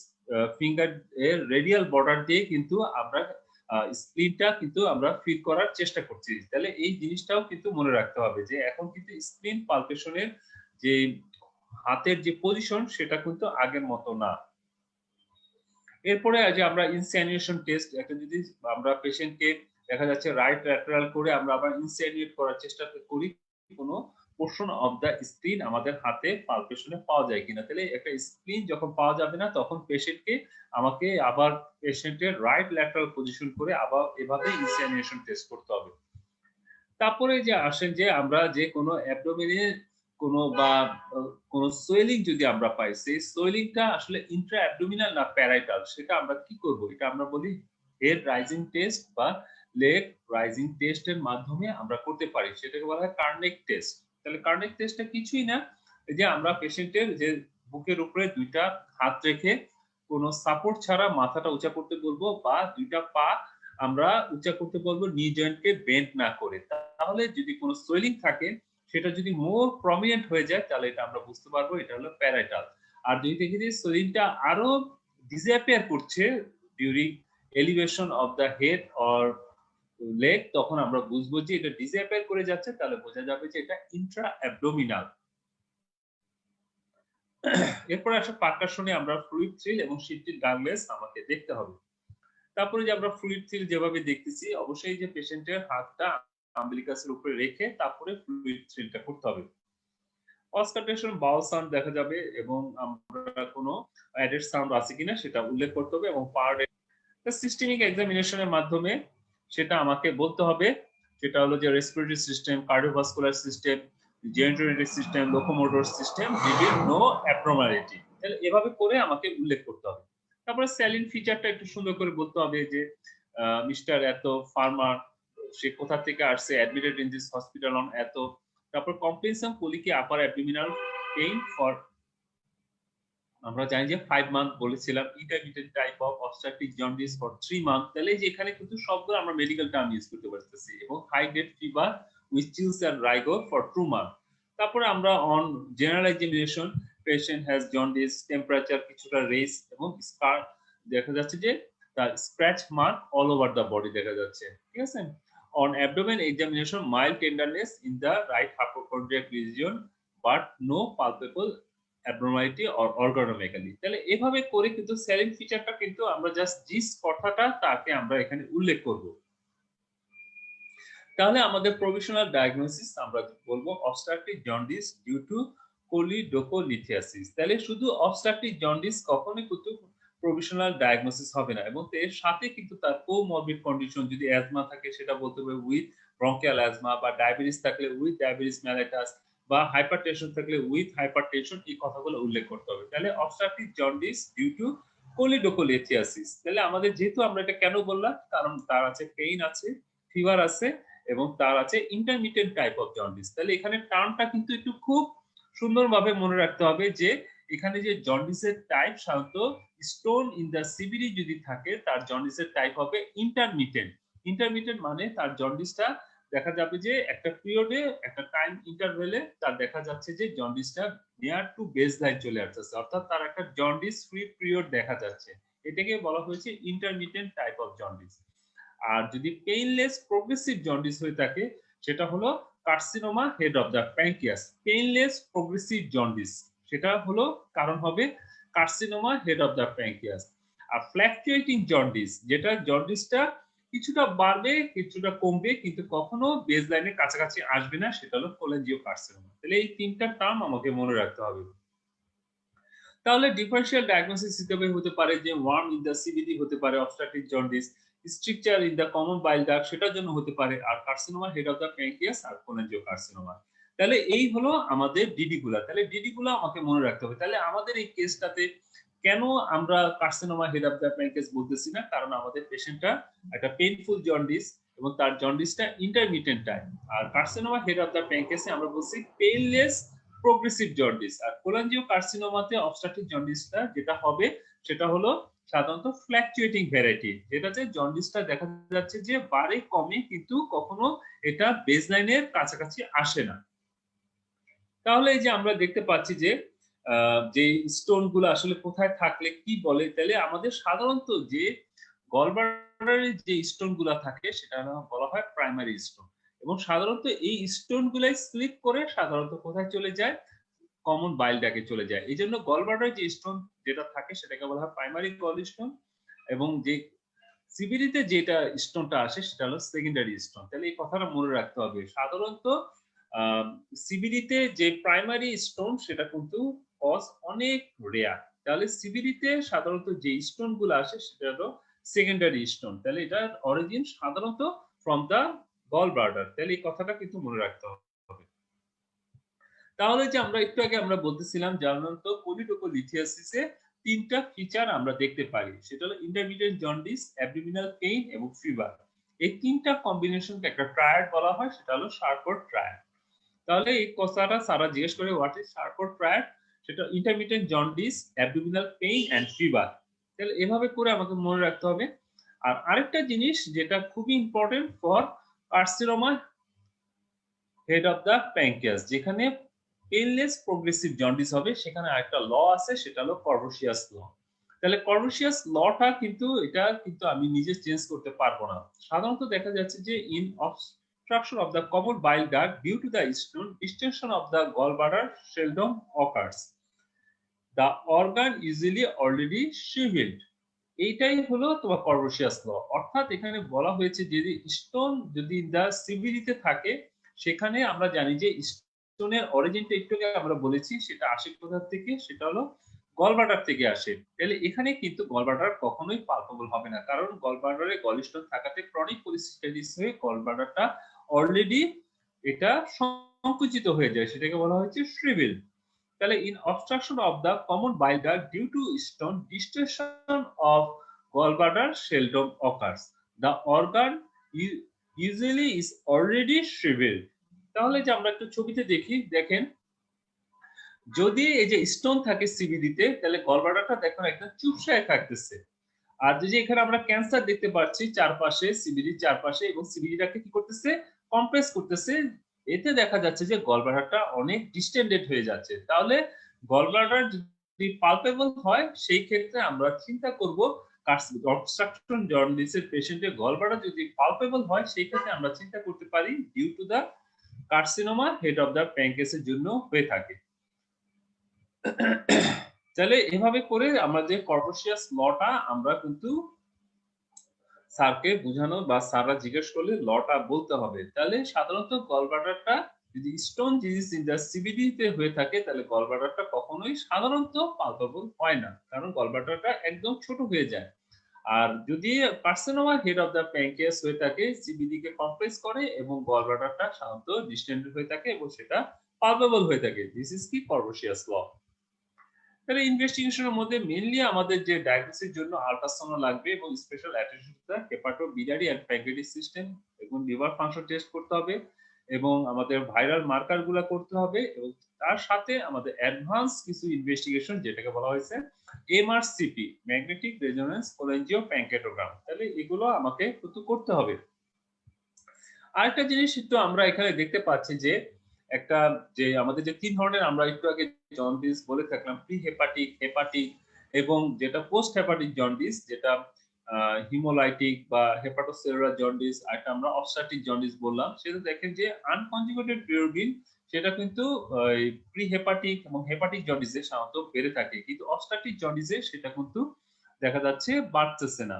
ফিঙ্গার এর রেডিয়াল বর্ডার দিয়ে কিন্তু আমরা স্প্লিনটা কিন্তু আমরা ফিল করার চেষ্টা করছি। তাহলে এই জিনিসটাও কিন্তু মনে রাখতে হবে যে এখন কিন্তু স্প্লিন পালপেশনের যে হাতের যে পজিশন সেটা কিন্তু আগের মতো না। এরপরে যে আমরা ইনস্যানিয়েশন টেস্ট, একটা যদি আমরা পেশেন্টকে দেখা যাচ্ছে রাইট ল্যাটারাল করে আমরা আবার ইনস্যানিয়েট করার চেষ্টা করি, কোনো পোর্শন অফ দ্য স্প্লিন আমাদের হাতে পালপেশনে পাওয়া যায় কিনা। তাহলে একটা স্প্লিন যখন পাওয়া যাবে না তখন পেশেন্টকে আমাকে আবার পেশেন্টের রাইট ল্যাটারাল পজিশন করে আবার এভাবে ইনস্যানিয়েশন টেস্ট করতে হবে। তারপরে যে আসেন যে আমরা যে কোনো অ্যাবডোমেনে কোনো বা কোনো সোয়েলিং যদি আমরা পাই, সেই সোয়েলিংটা আসলে ইন্ট্রা অ্যাবডোমিনাল না প্যারাইটাল, সেটা আমরা কি করব? এটা আমরা বলি হেড রাইজিং টেস্ট বা লেগ রাইজিং টেস্টের মাধ্যমে আমরা করতে পারি, সেটাকে বলা হয় কার্নেক টেস্ট। তাহলে কার্নেক টেস্টটা কিছুই না, এই যে আমরা পেশেন্টের যে বুকের উপরে দুইটা হাত রেখে কোনো সাপোর্ট ছাড়া মাথাটা উঁচা করতে বলবো বা দুইটা পা আমরা উঁচা করতে বলবো নি জয়েন্টকে বেন্ড না করে। তাহলে যদি কোনো সোয়েলিং থাকে সেটা যদি মোর প্রমিনেন্ট হয়ে যায় তাহলে এটা আমরা বুঝতে পারবো এটা হলো প্যারাইটাল। আর যদি দেখি যে সোয়েলিংটা আরো ডিসঅ্যাপিয়ার করছে during elevation of the head or leg, তখন আমরা বুঝবো যে এটা ডিসঅ্যাপিয়ার করে যাচ্ছে, তাহলে বোঝা যাবে যে এটা ইন্ট্রা অ্যাবডোমিনাল। এরপরে আসে পারকাশনে আমরা ফ্লুইড থ্রিল এবং শিফটেড গার্গলেস আমাকে দেখতে হবে। তারপরে যে আমরা ফ্লুইড থ্রিল যেভাবে দেখতেছি, অবশ্যই যে পেশেন্টের হাতটা আম্বিলিকাসের উপরে রেখে তারপরে ফ্লুইড থ্রিলটা করতে হবে। অসকালটেশন বাউল সাউন্ড দেখা যাবে এবং আমরা কোনো অ্যাডেড সাউন্ড আছে কিনা সেটা উল্লেখ করতে হবে এবং পার সিস্টেমিক এক্সামিনেশনের মাধ্যমে সেটা আমাকে বলতে হবে, সেটা হলো যে respiratory system, cardiovascular system, genitourinary system, locomotor system reveal no abnormality. তাহলে এভাবে করে আমাকে উল্লেখ করতে হবে। তারপরে স্যালিন ফিচারটা একটু সুন্দর করে বলতে হবে যে মিস্টার এত ফার্মার সে কোথা থেকে আসছে, admitted in this hospital on এত, তারপর কমপ্লেনশন কোলিকি আপার অ্যাবডোমিনাল পেইন ফর, আমরা জানি যে 5 মান্থ বলেছিলাম, intermittent type of obstructive jaundice for 3 month, তাহলে যে এখানে কিন্তু সবগুলো আমরা মেডিকেল টার্ম ইউজ করতে পারতেছি, এবং high grade fever with chills and rigor for 2 month. তারপরে আমরা on general examination patient has jaundice, temperature কিছুটা রেস এবং স্কার দেখা যাচ্ছে যে তার scratch mark all over the body দেখা যাচ্ছে, ঠিক আছে। On abdomen examination mild tenderness in the right hypochondriac region but no palpable abnormality or organomegaly. তাহলে এভাবে করে কিন্তু সেলিং ফিচারটা কিন্তু আমরা জাস্ট জিস কথাটা তাকে আমরা এখানে উল্লেখ করব। তাহলে আমাদের প্রভিশনাল ডায়াগনোসিস আমরা বলবো অবস্ট্রাকটিভ জন্ডিস ডিউ টু কোলিডোকোলিথিয়াসিস। তাহলে শুধু অবস্ট্রাকটিভ জন্ডিস কখনোই কিন্তু প্রভিশনাল ডায়াগনোসিস হবে না, এবং এর সাথে কিন্তু তার কোমরবিড কন্ডিশন, যদি অ্যাজমা থাকে সেটা বলতে হবে উইথ ব্রঙ্কিয়াল অ্যাজমা, বা ডায়াবেটিস থাকলে উইথ ডায়াবেটিস মেলাইটাস, বা হাইপারটেনশন থাকলে উইথ হাইপারটেনশন, এই কথাগুলো উল্লেখ করতে হবে। তাহলে অবস্ট্রাকটিভ জন্ডিস ডিউ টু কোলিডোকোলিথিয়াসিস, তাহলে আমাদের যেহেতু আমরা এটা কেন বললাম, কারণ তার আছে পেইন আছে, ফিভার আছে, এবং তার আছে ইন্টারমিটেন্ট টাইপ অফ জন্ডিস। তাহলে এখানে টার্মটা কিন্তু একটু খুব সুন্দরভাবে মনে রাখতে হবে যে এখানে যে জন্ডিসের টাইপ সাধারণত স্টোন ইন দ্য সিবিডি যদি থাকে, তার জন্ডিসের টাইপ হবে ইন্টারমিটেন্ট। ইন্টারমিটেন্ট মানে তার জন্ডিসটা দেখা যাবে যে একটা পিরিয়ডে, একটা টাইম ইন্টারভেলে তার দেখা যাচ্ছে যে জন্ডিসটা নিয়ার টু বেস লাইন চলে আসছে, অর্থাৎ তার একটা জন্ডিস ফ্রি পিরিয়ড দেখা যাচ্ছে, এটাকে বলা হয়েছে ইন্টারমিটেন্ট টাইপ অফ জন্ডিস। আর যদি পেইনলেস প্রোগ্রেসিভ জন্ডিস হয়ে থাকে, সেটা হলো carcinoma head of the pancreas. Painless progressive jaundice, সেটা হলো কারণ হবে carcinoma head of the pancreas. আর ফ্ল্যাকচুয়েটিং জন্ডিস, যেটা জন্ডিসটা কিছুটা বাড়বে কিছুটা কমবে কিন্তু কখনো বেস লাইনের কাছাকাছি আসবে না, সেটা হলো কোলেনজিওকার্সিনোমা। তাহলে এই তিনটা টার্ম আমাকে মনে রাখতে হবে। তাহলে ডিফারেনশিয়াল ডায়াগনোসিস হিসেবে হতে পারে যে ওয়ার্ম ইন দ্য সিবিডি হতে পারে obstructive jaundice, stricture in the common bile duct সেটার জন্য হতে পারে, আর carcinoma head of the pancreas আর কোলেনজিওকার্সিনোমা। তাহলে এই হলো আমাদের ডিডি গুলা। তাহলে ডিডি গুলা আমাকে মনে রাখতে হবে। তাহলে আমাদের এই কেসটাতে কেন আমরা carcinoma head of the pancreas বলতেছি না, কারণ আমাদের পেশেন্টটা একটা পেইনফুল জন্ডিস এবং তার জন্ডিসটা ইন্টারমিটেন্ট টাইপ। আর কার্সিনোমা হেড অফ দ্য প্যানক্রিয়াসে আমরা বলছি পেইনলেস প্রোগ্রেসিভ জন্ডিস। আর কোলেনজিওকার্সিনোমাতে অবস্ট্রাকটিভ জন্ডিসটা যেটা হবে সেটা হলো সাধারণত ফ্ল্যাকচুয়েটিং ভ্যারাইটি, যেটাতে জন্ডিসটা দেখা যাচ্ছে যে বাড়ে কমে কিন্তু কখনো এটা বেসলাইনের কাছাকাছি আসে না। তাহলে এই যে আমরা দেখতে পাচ্ছি যে যে স্টোন গুলো আসলে কোথায় থাকলে কি বলে, তাহলে আমাদের সাধারণত যে গলব্লাডারের যে স্টোন গুলা থাকে সেটা বলা হয় প্রাইমারি স্টোন, এবং সাধারণত এই স্টোন গুলাই স্লিপ করে সাধারণত কোথায় চলে যায়, কমন বাইল ডাকে চলে যায়। এই জন্য গলব্লাডারে যে স্টোন যেটা থাকে সেটাকে বলা হয় প্রাইমারি গল স্টোন, এবং যে সিবিডিতে যেটা স্টোনটা আসে সেটা হলো সেকেন্ডারি স্টোন। তাহলে এই কথাটা মনে রাখতে হবে। সাধারণত সিবিডিতে যে প্রাইমারি স্টোন সেটা কিন্তু কজ অনেক রেয়ার, তাহলে সিবিডিতে সাধারণত যে স্টোন গুলো আসে সেটা হলো সেকেন্ডারি স্টোন। তাহলে এটার অরিজিন সাধারণত ফ্রম দা গল ব্লাডার। তাহলে এই কথাটা কিন্তু মনে রাখতে হবে। তাহলে যে আমরা একটু আগে আমরা বলতেছিলাম সাধারণত কোলিডোকোলিথিয়াসিসে তিনটা ফিচার আমরা দেখতে পাই, সেটা হলো ইন্টারমিডিয়েট জন্ডিস, অ্যাবডোমিনাল পেইন এবং ফিভার। এই তিনটা কম্বিনেশনকে একটা ট্রায়াড বলা হয়, সেটা হলো শার্কট ট্রায়াড। তাহলে এই কথাটা সারা জিজ্ঞেস করে হোয়াট ইজ শার্কট ট্রায়াড, সেটা intermediate jaundice, abdominal pain and fever. তাহলে এভাবে করে আমাকে মনে রাখতে হবে। আর আরেকটা জিনিস যেটা খুবই important for carcinoma head of the pancreas, যেখানে পেইনলেস প্রোগ্রেসিভ জন্ডিস হবে, সেখানে আরেকটা ল আছে সেটা হলো কর্বোসিয়াস ল। তাহলে কর্বোসিয়াস লটা কিন্তু এটা কিন্তু আমি নিজে চেঞ্জ করতে পারবো না। সাধারণত দেখা যাচ্ছে যে in obstruction of the common bile duct due to the stone, distension of the gallbladder seldom occurs. The organ usually already shriveled. এইটাই হলো তোমার কর্বোসিয়াস ল। অর্থাৎ এখানে বলা হয়েছে যে স্টোন যদি দা সিবিডিতে থাকে, সেখানে আমরা জানি যে স্টোনের অরিজিনটা একটু আগে আমরা বলেছি সেটা আসে কোথা থেকে, সেটা হলো গলব্লাডার থেকে আসে। তাহলে এখানে কিন্তু গলব্লাডার কখনোই পালপেবল হবে না, কারণ গলব্লাডারে গলস্টোন থাকাতে ক্রনিক পলিসিস্টাইটিস হয়ে গলব্লাডারটা অলরেডি এটা সংকুচিত হয়ে যায়, সেটাকে বলা হচ্ছে শ্রিভেল। তাহলে in obstruction of the common bile duct due to stone, distension of gallbladder seldom occurs. The organ usually is already shriveled. তাহলে যে আমরা একটু ছবিতে দেখি, দেখেন যদি এই যে স্টোন থাকে সিবিডিতে তাহলে গলব্লাডারটা দেখুন একদম চুপসায় থাকতেছে। আর যদি এখানে আমরা ক্যান্সার দেখতে পাচ্ছি চারপাশে, সিবিডির চারপাশে, এবং সিবিডিটাকে কি করতেছে, কম্প্রেস করতেছে। এতে দেখা যাচ্ছে যে গলব্লাডারটা অনেক ডিস্টেন্ডেড হয়ে যাচ্ছে। তাহলে গলব্লাডার যদি পালপেবল হয় সেই ক্ষেত্রে আমরা চিন্তা করব অবস্ট্রাকশন জন্ডিসের পেশেন্টের গলব্লাডার যদি পালপেবল হয় সেই ক্ষেত্রে আমরা চিন্তা করতে পারি due to the carcinoma head of the প্যানক্রিয়াসের জন্য হয়ে থাকে। তাহলে এভাবে করে আমাদের কর্বোসিয়াস লটা আমরা কিন্তু স্যারকে বোঝানো বা স্যাররা জিজ্ঞেস করলে লটা বলতে হবে। তাহলে সাধারণত গলব্লাডারটা যদি stone disease in the CBD তে হয়ে থাকে তাহলে গলব্লাডারটা কখনোই সাধারণত পালপেবল হয় না, কারণ গলব্লাডারটা একদম ছোট হয়ে যায়। আর যদি carcinoma head of the pancreas হয়ে থাকে, সিবিডি কে কম্প্রেস করে এবং গলব্লাডারটা সাধারণত ডিস্টেন্ডেড হয়ে থাকে এবং সেটা পালপেবল হয়ে থাকে। দিস ইজ কি কর্বোসিয়াস ল। তাহলে ইনভেস্টিগেশনের মধ্যে মেইনলি আমাদের যে ডায়াগনোসিসের জন্য আল্ট্রাসাউন্ড লাগবে এবং special attention to the hepatobiliary and pancreatic system এবং লিভার ফাংশন টেস্ট করতে হবে এবং আমাদের ভাইরাল মার্কার গুলা করতে হবে, এবং তার সাথে আমাদের অ্যাডভান্স কিছু ইনভেস্টিগেশন যেটাকে বলা হয়েছে এমআরসিপি, ম্যাগনেটিক রেজোনেন্স কোলেঞ্জিও প্যানক্রিয়াটোগ্রাম, তাহলে এগুলো আমাকে কিন্তু করতে হবে। আরেকটা জিনিস একটু আমরা এখানে দেখতে পাচ্ছি যে একটা যে আমাদের যে তিন ধরনের আমরা একটু আগে জন্ডিস বলে থাকলাম, প্রি হেপাটিক, হেপাটিক এবং যেটা পোস্ট হেপাটিক জন্ডিস, যেটা হিমোলাইটিক বা হেপাটোসেলুলার জন্ডিস, আর একটা আমরা অবস্ট্রাকটিভ জন্ডিস বললাম। সেটা দেখেন যে আনকনজুগেটেড বিলিরুবিন সেটা কিন্তু প্রি হেপাটিক এবং হেপাটিক জন্ডিসে সাধারণত বেড়ে থাকে, কিন্তু অবস্ট্রাকটিভ জন্ডিসে সেটা কিন্তু দেখা যাচ্ছে বাড়তেছে না।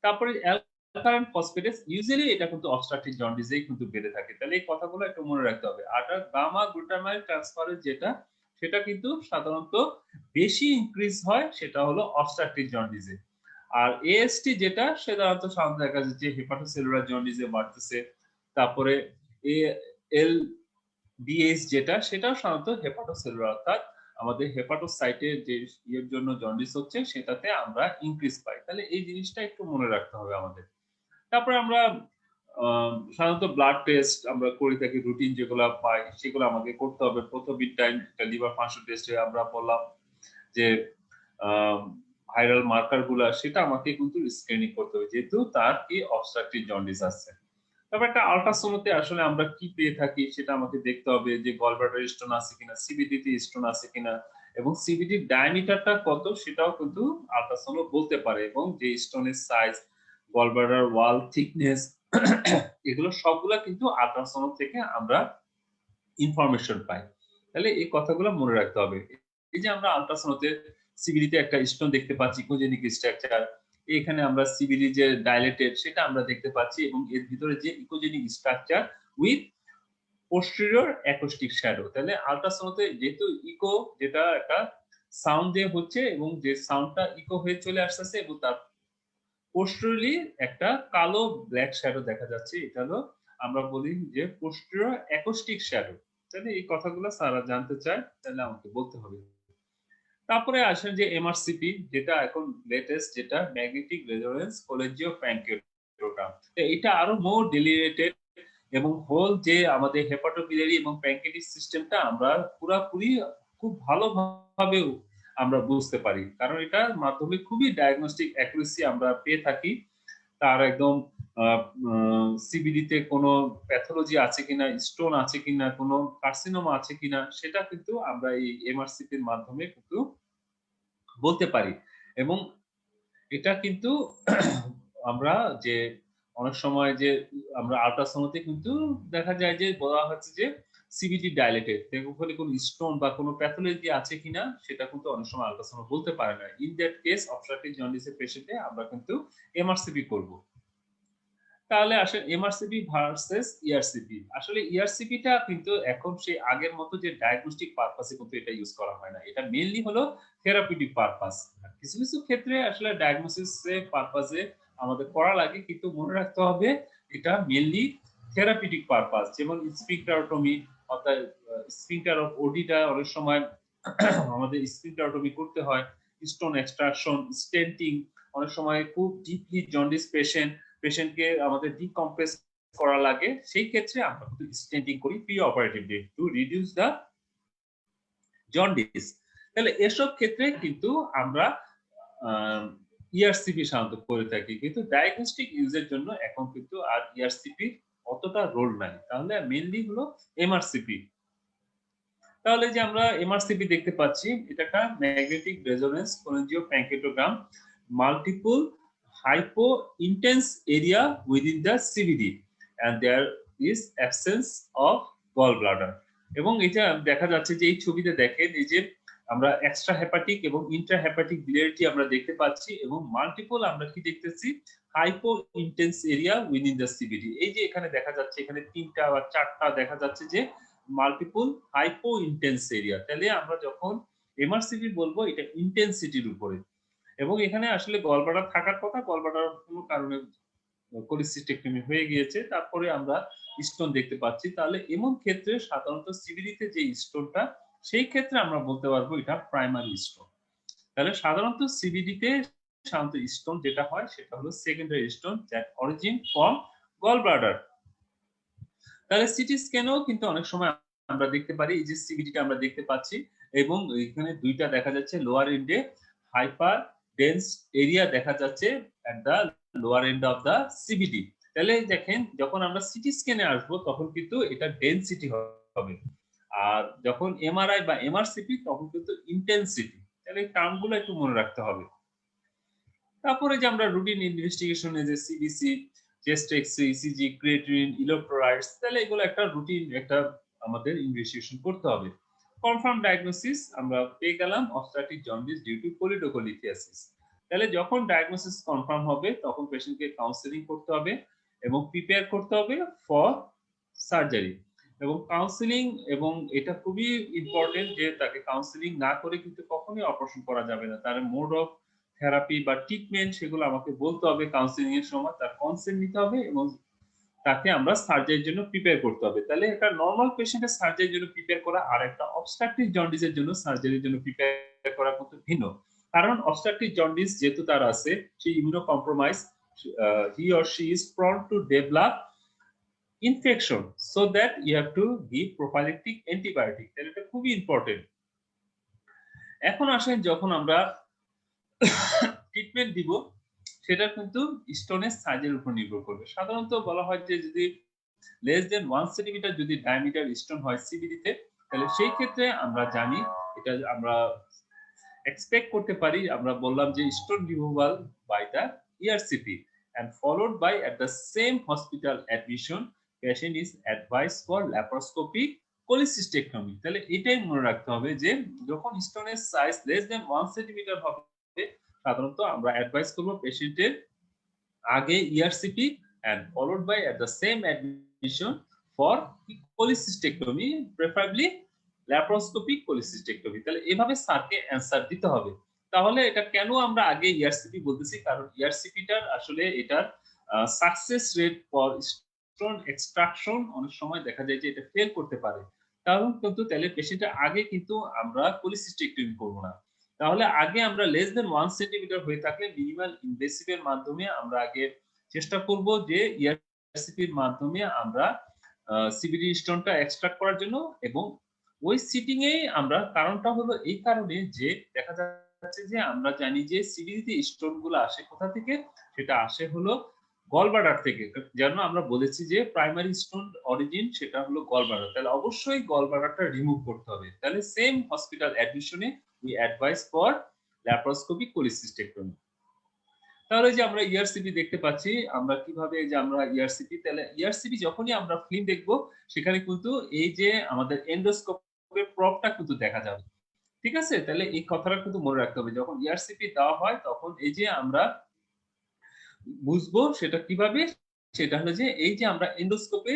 তারপরে অ্যালকালাইন ফসফেটেস ইউজুয়ালি এটা কিন্তু অবস্ট্রাকটিভ জন্ডিসেই কিন্তু বেড়ে থাকে। তাহলে এই কথাগুলো একটু মনে রাখতে হবে। আর গামা গ্লুটামাইল ট্রান্সফারেজ যেটা, সেটা কিন্তু সাধারণত বেশি ইনক্রিজ হয়, সেটা হলো অবস্ট্রাকটিভ জন্ডিসে। আর এএসটি যেটা সাধারণত দেখা যাচ্ছে হেপাটোসেলুলার জন্ডিসে বাড়তেছে। তারপরে এ এল ডিএস যেটা, সেটাও সাধারণত হেপাটোসেলুলার, অর্থাৎ আমাদের হেপাটোসাইটের যে ইয়ের জন্য জন্ডিস হচ্ছে সেটাতে আমরা ইনক্রিজ পাই। তাহলে এই জিনিসটা একটু মনে রাখতে হবে আমাদের। তারপরে আমরা সাধারণত ব্লাড টেস্ট আমরা করে থাকি, রুটিন যেগুলো পাই সেগুলো আমাকে করতে হবে। প্রথমিড টাইম লিভার ফাংশন টেস্টে আমরা বললাম যে ভাইরাল মার্কার গুলা, সেটা আমাকে কিন্তু স্ক্রিনিং করতে হবে যেহেতু তার কি অবস্ট্রাকটিভ জন্ডিস আছে। তবে একটা আল্ট্রাসাউন্ডে আসলে আমরা কি পেয়ে থাকি সেটা আমাকে দেখতে হবে যে গলব্লাডার স্টোন আছে কিনা, সিবিডি তে স্টোন আছে কিনা, এবং সিবিডির ডায়ামিটারটা কত সেটাও কিন্তু আল্ট্রাসাউন্ড বলতে পারে, এবং যে স্টোনের সাইজ, গলব্লাডার ওয়াল থিকনেস, এগুলো সবগুলা কিন্তু আল্ট্রাসাউন্ড থেকে আমরা ইনফরমেশন পাই। তাহলে এই কথাগুলো মনে রাখতে হবে। এই যে আমরা আল্ট্রাসাউন্ডে সিবিডি তে একটা স্টোন দেখতে পাচ্ছি, ইকোজেনিক স্ট্রাকচার, এখানে আমরা সিবিডি যে ডাইলেটেড সেটা আমরা দেখতে পাচ্ছি, এবং এর ভিতরে যে echogenic structure with posterior acoustic shadow. তাহলে আল্ট্রাসাউন্ডে যেহেতু ইকো যেটা একটা সাউন্ড দিয়ে হচ্ছে এবং যে সাউন্ডটা ইকো হয়ে চলে আসতেছে এবং তার পোস্টেরিয়রলি একটা কালো ব্ল্যাক শ্যাডো দেখা যাচ্ছে, এটা হলো আমরা বলি যে পোস্টেরিয়র অ্যাকোস্টিক শ্যাডো। তাহলে এই কথাগুলো স্যাররা জানতে চায়, তাহলে আমাকে বলতে হবে। তারপরে আসেন যে এমআরসিপি, যেটা এখন লেটেস্ট, যেটা ম্যাগনেটিক রেজোনেন্স কোলেজিও প্যানক্রিয়াটোগ্রাম। এটা আরো মোর ডেলিরেটেড এবং হোল যে আমাদের হেপাটোবিলিয়ারি এবং প্যানক্রিয়াটিক সিস্টেমটা আমরা পুরাপুরি খুব ভালোভাবে আমরা বুঝতে পারি, কারণ এটার মাধ্যমে খুবই ডায়াগনস্টিক অ্যাকুরেসি আমরা পেয়ে থাকি। তার একদম সিবিডি তে কোনো প্যাথোলজি আছে কিনা, স্টোন আছে কিনা, কোনো কার্সিনোমা আছে কিনা, সেটা কিন্তু আমরা এই এমআরসিপির মাধ্যমে কিন্তু বলতে পারি। এবং এটা কিন্তু আমরা যে অনেক সময় যে আমরা আল্ট্রাসাউন্ডে কিন্তু দেখা যায় যে বলা হচ্ছে যে সিবিডি ডাইলেটেড, ওখানে কোনো স্টোন বা কোনো প্যাথোলজি আছে কিনা সেটা কিন্তু অনেক সময় আল্ট্রাসাউন্ড বলতে পারে না। ইন দ্যাট কেস অবস্ট্রাকটিভ জন্ডিসের পেশেন্টে আমরা কিন্তু এমআরসিপি করব। তাহলে আসলে এমআরসিপি ভার্সেস ইআরসিপি, আসলে ইআরসিপিটা কিন্তু এখন সেই আগের মতো যে ডায়াগনস্টিক পারপাসে কিন্তু এটা ইউজ করা হয় না, এটা মেইনলি হলো থেরাপিউটিক পারপাস। কিছু কিছু ক্ষেত্রে আসলে ডায়াগনোসিস পারপাসে আমাদের করা লাগে, কিন্তু মনে রাখতে হবে এটা মেইনলি থেরাপিউটিক পারপাস। যেমন স্ফিংক্টারোটমি, অর্থাৎ স্ফিংক্টার অফ ওডিটা অনেক সময় আমাদের স্ফিংক্টারোটমি করতে হয়, স্টোন এক্সট্রাকশন, স্টেন্টিং, অনেক সময় খুব ডিপলি জন্ডিস পেশেন্টকে আমাদের ডিকম্প্রেস করা লাগে সেই ক্ষেত্রে আমরা কিন্তু স্টেন্টিং করি preoperatively to reduce the jaundice. তাহলে এসব ক্ষেত্রে কিন্তু আমরা ইআরসিপি সাধারণত করে থাকি, কিন্তু ডায়াগনস্টিক ইউজের জন্য এখন কিন্তু আর ইআরসিপি অতটা রোল নাই, তাহলে মেইনলি হলো এমআরসিপি। তাহলে যে আমরা এমআরসিপি দেখতে পাচ্ছি, এটা একটা magnetic resonance cholangiopancreatogram, multiple hypo intense area within the CVD and there is absence of gallbladder। এবং এটা দেখা যাচ্ছে যে এই ছবিতে দেখেন এই যে আমরা এক্সট্রা হেপাটিক এবং ইন্ট্রা হেপাটিক বিলিয়ারিটি আমরা দেখতে পাচ্ছি, এবং মাল্টিপল আমরা কি দেখতেছি, hypo intense area within the CBD. এই যে এখানে দেখা যাচ্ছে, এখানে 3টা বা 4টা দেখা যাচ্ছে যে মাল্টিপল হাইপো ইন্টেন্স এরিয়া। তাহলে আমরা যখন এমআরসিপি বলবো এটা ইন্টেন্সিটির উপরে, এবং এখানে আসলে গলব্লাডার থাকার কথা, গলব্লাডার কোনো কারণে কোলিসিস্টেক্টমি হয়ে গিয়েছে, তারপরে আমরা স্টোন দেখতে পাচ্ছি। তাহলে এমন ক্ষেত্রে সাধারণত সিবিডিতে যে স্টোনটা, সেই ক্ষেত্রে আমরা বলতে পারবো এটা প্রাইমারি স্টোন। তাহলে সাধারণত সিবিডিতে সাধারণত স্টোন যেটা হয় সেটা হলো secondary stone that origin from gallbladder. তাহলে সিটি স্ক্যানেও কিন্তু অনেক সময় আমরা দেখতে পারি এই যে সিবিডিটা আমরা দেখতে পাচ্ছি, এবং এখানে দুইটা দেখা যাচ্ছে লোয়ার এন্ডে হাইপার ডেন্স এরিয়া দেখা যাচ্ছে at the lower end of the CBD. তাহলে দেখেন যখন আমরা সিটি স্ক্যানে আসবো তখন কিন্তু এটা ডেনসিটি হবে, আর যখন এমআরআই বা এমআরসিপি তখন কিন্তু ইন্টেন্সিটি। তাহলে এই টার্মগুলো একটু মনে রাখতে হবে। তারপরে যে আমরা রুটিন ইনভেস্টিগেশনে যে CBC, chest X ray, ECG, creatinine, electrolytes, তাহলে এগুলো একটা রুটিন একটা আমাদের ইনভেস্টিগেশন করতে হবে। কনফার্ম ডায়াগনোসিস আমরা পেয়ে গেলাম অবস্ট্রাকটিভ জন্ডিস ডিউ টু কোলিডোকোলিথিয়াসিস। তাহলে যখন ডায়াগনোসিস কনফার্ম হবে তখন পেশেন্টকে কাউন্সেলিং করতে হবে এবং প্রিপেয়ার করতে হবে ফর সার্জারি। এবং কাউন্সেলিং, এবং এটা খুবই ইম্পর্টেন্ট যে তাকে কাউন্সেলিং না করে কিন্তু কখনোই অপারেশন করা যাবে না। তার মোড অফ থেরাপি বা ট্রিটমেন্ট সেগুলো আমাকে বলতে হবে কাউন্সেলিং এর সময়, তার কনসেন্ট নিতে হবে এবং তাকে আমরা সার্জারির জন্য প্রিপেয়ার করতে হবে। তাহলে একটা নরমাল পেশেন্টের সার্জারির জন্য প্রিপেয়ার করা আর একটা অবস্ট্রাকটিভ জন্ডিসের জন্য সার্জারির জন্য প্রিপেয়ার করা কিন্তু ভিন্ন। কারণ অবস্ট্রাকটিভ জন্ডিস যেহেতু তার আছে, সে immunocompromise, he or she is prone to develop infection, so that you have to give prophylactic antibiotic. তাহলে এটা খুবই ইম্পর্টেন্ট। এখন আসেন যখন আমরা ট্রিটমেন্ট দিব সেটা কিন্তু স্টোনের সাইজের উপর নির্ভর করবে। সাধারণত বলা হয় যে যদি লেস দেন 1 সেন্টিমিটার যদি ডায়ামিটার স্টোন হয় সিবিডিতে, তাহলে সেই ক্ষেত্রে আমরা জানি এটা আমরা এক্সপেক্ট করতে পারি, আমরা বললাম যে stone removal by the ERCP and followed by at the same hospital admission patient is advised for laparoscopic cholecystectomy। তাহলে এটাই মনে রাখতে হবে যে যখন স্টোনের সাইজ লেস দেন 1 সেন্টিমিটার হবে সাধারণত আমরা অ্যাডভাইস করব পেশেন্টের আগে ERCP and followed by at the same admission for cholecystectomy, preferably laparoscopic cholecystectomy। তাহলে এভাবে স্যারকে অ্যানসার দিতে হবে। তাহলে এটা কেন আমরা আগে ইআরসিপি বলতেছি, কারণ ইআরসিপিটার আসলে এটার success rate for stone extraction অনেক সময় দেখা যায় যে এটা ফেল করতে পারে। কারণ কিন্তু তাহলে পেশেন্টের আগে কিন্তু আমরা cholecystectomy করব না। তাহলে আগে আমরা লেস দেন 1 সেন্টিমিটার হয়ে থাকলে মিনিমাল ইনভেসিভের মাধ্যমে আমরা আগে চেষ্টা করব যে ইআরসিপির মাধ্যমে আমরা সিবিডি স্টোনটা এক্সট্রাক্ট করার জন্য, এবং ওই সিটিং এ আমরা, কারণটা হলো এই কারণে যে দেখা যাচ্ছে যে আমরা জানি যে সিবিডিতে স্টোন গুলো আসে কোথা থেকে, সেটা আসে হলো গলব্লাডার থেকে। যেন আমরা বলেছি যে প্রাইমারি স্টোন অরিজিন সেটা হলো গলব্লাডার, তাহলে অবশ্যই গলব্লাডারটা রিমুভ করতে হবে। তাহলে সেম হসপিটাল অ্যাডমিশনে we advise for laparoscopic cholecystectomy. তাহলে যে আমরা ইআরসিপি দেখতে পাচ্ছি, আমরা কিভাবে যে আমরা ইআরসিপি, তাহলে ইআরসিপি যখনই আমরা ফিল্ম দেখব সেখানে কিন্তু এই যে আমাদের এন্ডোস্কোপের প্রবটা কিন্তু দেখা যাবে, ঠিক আছে? তাহলে এই কথাটা কিন্তু মনে রাখতে হবে, যখন ইআরসিপি দেওয়া হয় তখন এই যে আমরা বুঝবো সেটা কিভাবে, সেটা হলো যে এই যে আমরা এন্ডোস্কোপে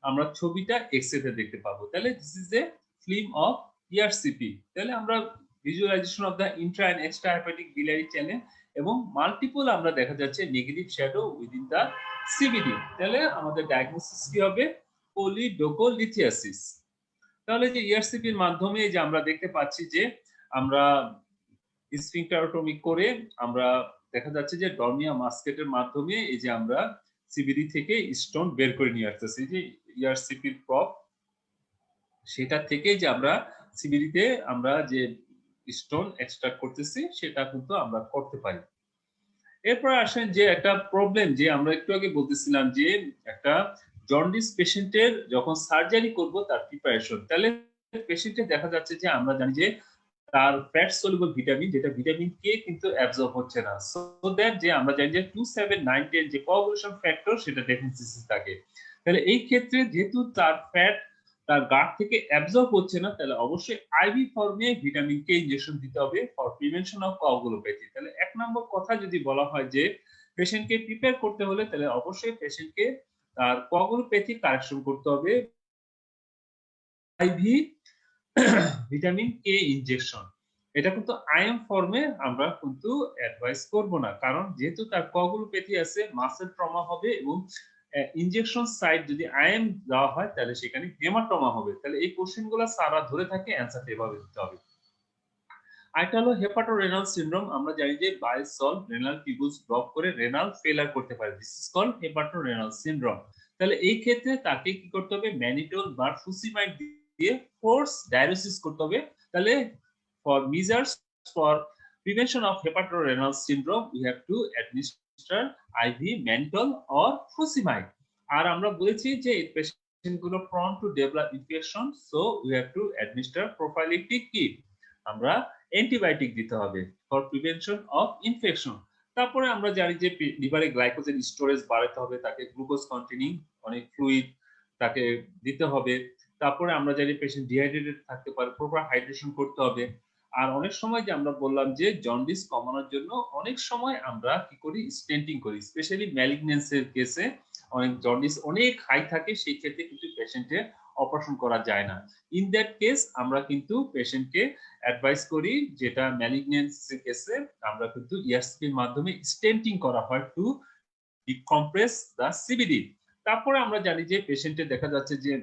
আমরা ছবিটা এক্স-রে তে দেখতে পাবো। তাহলে this is a film of ERCP. তাহলে আমরা visualisation of the intra and extra hepatic biliary channel এবং মাল্টিপল আমরা দেখা যাচ্ছে negative shadow within the CBD. তাহলে আমাদের ডায়াগনোসিস কি হবে? কোলিডোকোলিথিয়াসিস। তাহলে যে ইআরসিপির মাধ্যমে যে আমরা দেখতে পাচ্ছি যে আমরা স্ফিংক্টারোটমি করে আমরা দেখা যাচ্ছে যে ডর্মিয়া মাস্কেটের মাধ্যমে এই যে আমরা সিবিডি থেকে স্টোন বের করে নিয়ে আসতেছি, যে ইআরসিপির প্রপ সেটা থেকে যে আমরা সিবিডিতে আমরা যে স্টোন এক্সট্রাক্ট করতেছি সেটা কিন্তু আমরা করতে পারি। এরপর আসেন যে একটা প্রবলেম, যে আমরা একটু আগে বলতেছিলাম যে একটা জন্ডিস পেশেন্টের যখন সার্জারি করব তার প্রিপারেশন, তাহলে পেশেন্টের দেখা যাচ্ছে যে আমরা জানি যে তার ফ্যাট সলিউবল ভিটামিন, যেটা ভিটামিন কে কিন্তু অ্যাবজর্ব হচ্ছে না, সো দ্যাট যে আমরা জানি যে 2, 7, 9, 10 যে কোয়াগুলেশন ফ্যাক্টর সেটা ডেফিসিয়েন্সি থাকে। তাহলে এই ক্ষেত্রে যেহেতু তার ফ্যাট তার গাট থেকে অ্যাবজর্ব হচ্ছে না, তাহলে অবশ্যই আইভি ফর্মে ভিটামিন কে ইনজেকশন দিতে হবে ফর প্রিভেনশন অফ কোয়াগুলোপ্যাথি। তাহলে এক নম্বর কথা যদি বলা হয় যে পেশেন্টকে প্রিপেয়ার করতে হলে, তাহলে অবশ্যই পেশেন্টকে তার কোয়াগুলোপ্যাথি কারেকশন করতে হবে আইভি ভিটামিন কে ইনজেকশন। এটা কিন্তু আইএম ফর্মে আমরা কিন্তু অ্যাডভাইস করব না, কারণ যেহেতু তার কোয়াগুলোপ্যাথি আছে, মাসেল ট্রমা হবে এবং ইনজেকশন সাইট যদি আইএম দেওয়া হয় তাহলে সেখানে হেমাটোমা হবে। তাহলে এই কোশ্চেনগুলো সারা ধরে থাকে, অ্যান্সারটা এভাবে দিতে হবে। আরেকটা হলো হেপাটোরেনাল সিনড্রোম। আমরা জানি যে bile salt renal tubules block করে রেনাল ফেলার করতে পারে, this is called hepatorenal syndrome. তাহলে এই ক্ষেত্রে তাকে কি করতে হবে, ম্যানিটোল বা ফুসিমাইড দিয়ে ফোর্স ডায়ালিসিস করতে হবে। তাহলে for measures for prevention of hepatorenal syndrome we have to administer IV mannitol or fusimide। আর আমরা বলেছি যে এই পেশেন্ট গুলো prone to develop infection, so we have to administer prophylactic kit, আমরা অ্যান্টিবায়োটিক দিতে হবে ফর প্রিভেনশন অফ ইনফেকশন। তারপরে আমরা জানি যে লিভারে গ্লাইকোজেন স্টোরেজ বাড়াতে হবে, তাকে গ্লুকোজ কন্টেনিং অনেক ফ্লুইড তাকে দিতে হবে। তারপরে আমরা জানি পেশেন্ট ডিহাইড্রেটেড থাকতে পারে, প্রপার হাইড্রেশন করতে হবে। আর অনেক সময় যে আমরা বললাম যে জন্ডিস কমানোর জন্য অনেক সময় আমরা কি করি, স্টেন্টিং করি, স্পেশালি ম্যালিগন্যান্সের কেসে অনেক জন্ডিস অনেক হাই থাকে, সেই ক্ষেত্রে কিন্তু পেশেন্টের অপারেশন করা যায় না। ইন দ্যাট কেস আমরা কিন্তু পেশেন্টকে অ্যাডভাইস করি, যেটা ম্যালিগন্যান্সি কেসে আমরা কিন্তু ইআরসিপির মাধ্যমে স্টেন্টিং করা হয় টু ডিকম্প্রেস দা সিবিডি। তারপরে আমরা জানি যে পেশেন্টের দেখা যাচ্ছে যে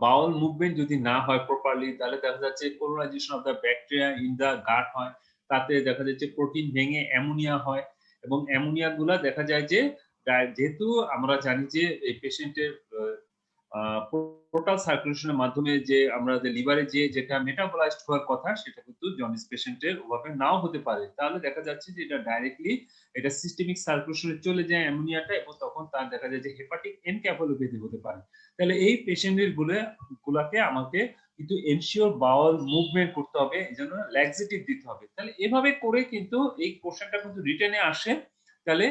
বাউল মুভমেন্ট যদি না হয় প্রপারলি, তাহলে দেখা যাচ্ছে colonization of the bacteria in the gut হয়, তাতে দেখা যাচ্ছে প্রোটিন ভেঙে অ্যামোনিয়া হয়, এবং অ্যামোনিয়া গুলা দেখা যায় যে যেহেতু আমরা জানি যে এই পেশেন্টের পোর্টাল সার্কুলেশনের মাধ্যমে যে আমরা লিভারে যে যেটা মেটাবলাইজড হওয়ার কথা, সেটা কিন্তু জন্ডিস পেশেন্টের ওভাবে নাও হতে পারে। তাহলে দেখা যাচ্ছে যে এটা ডাইরেক্টলি এটা সিস্টেমিক সার্কুলেশনে চলে যায় অ্যামোনিয়াটা, এবং তখন তার দেখা যায় যে হেপাটিক এনকেফালোপ্যাথি হতে পারে। তাহলে এই পেশেন্টের গুলাকে আমাকে কিন্তু এনশিওর বাউল মুভমেন্ট করতে হবে, এজন্য ল্যাক্সেটিভ দিতে হবে। তাহলে এভাবে করে কিন্তু এই কোশ্চেনটা কিন্তু রিটেনে আসে। তাহলে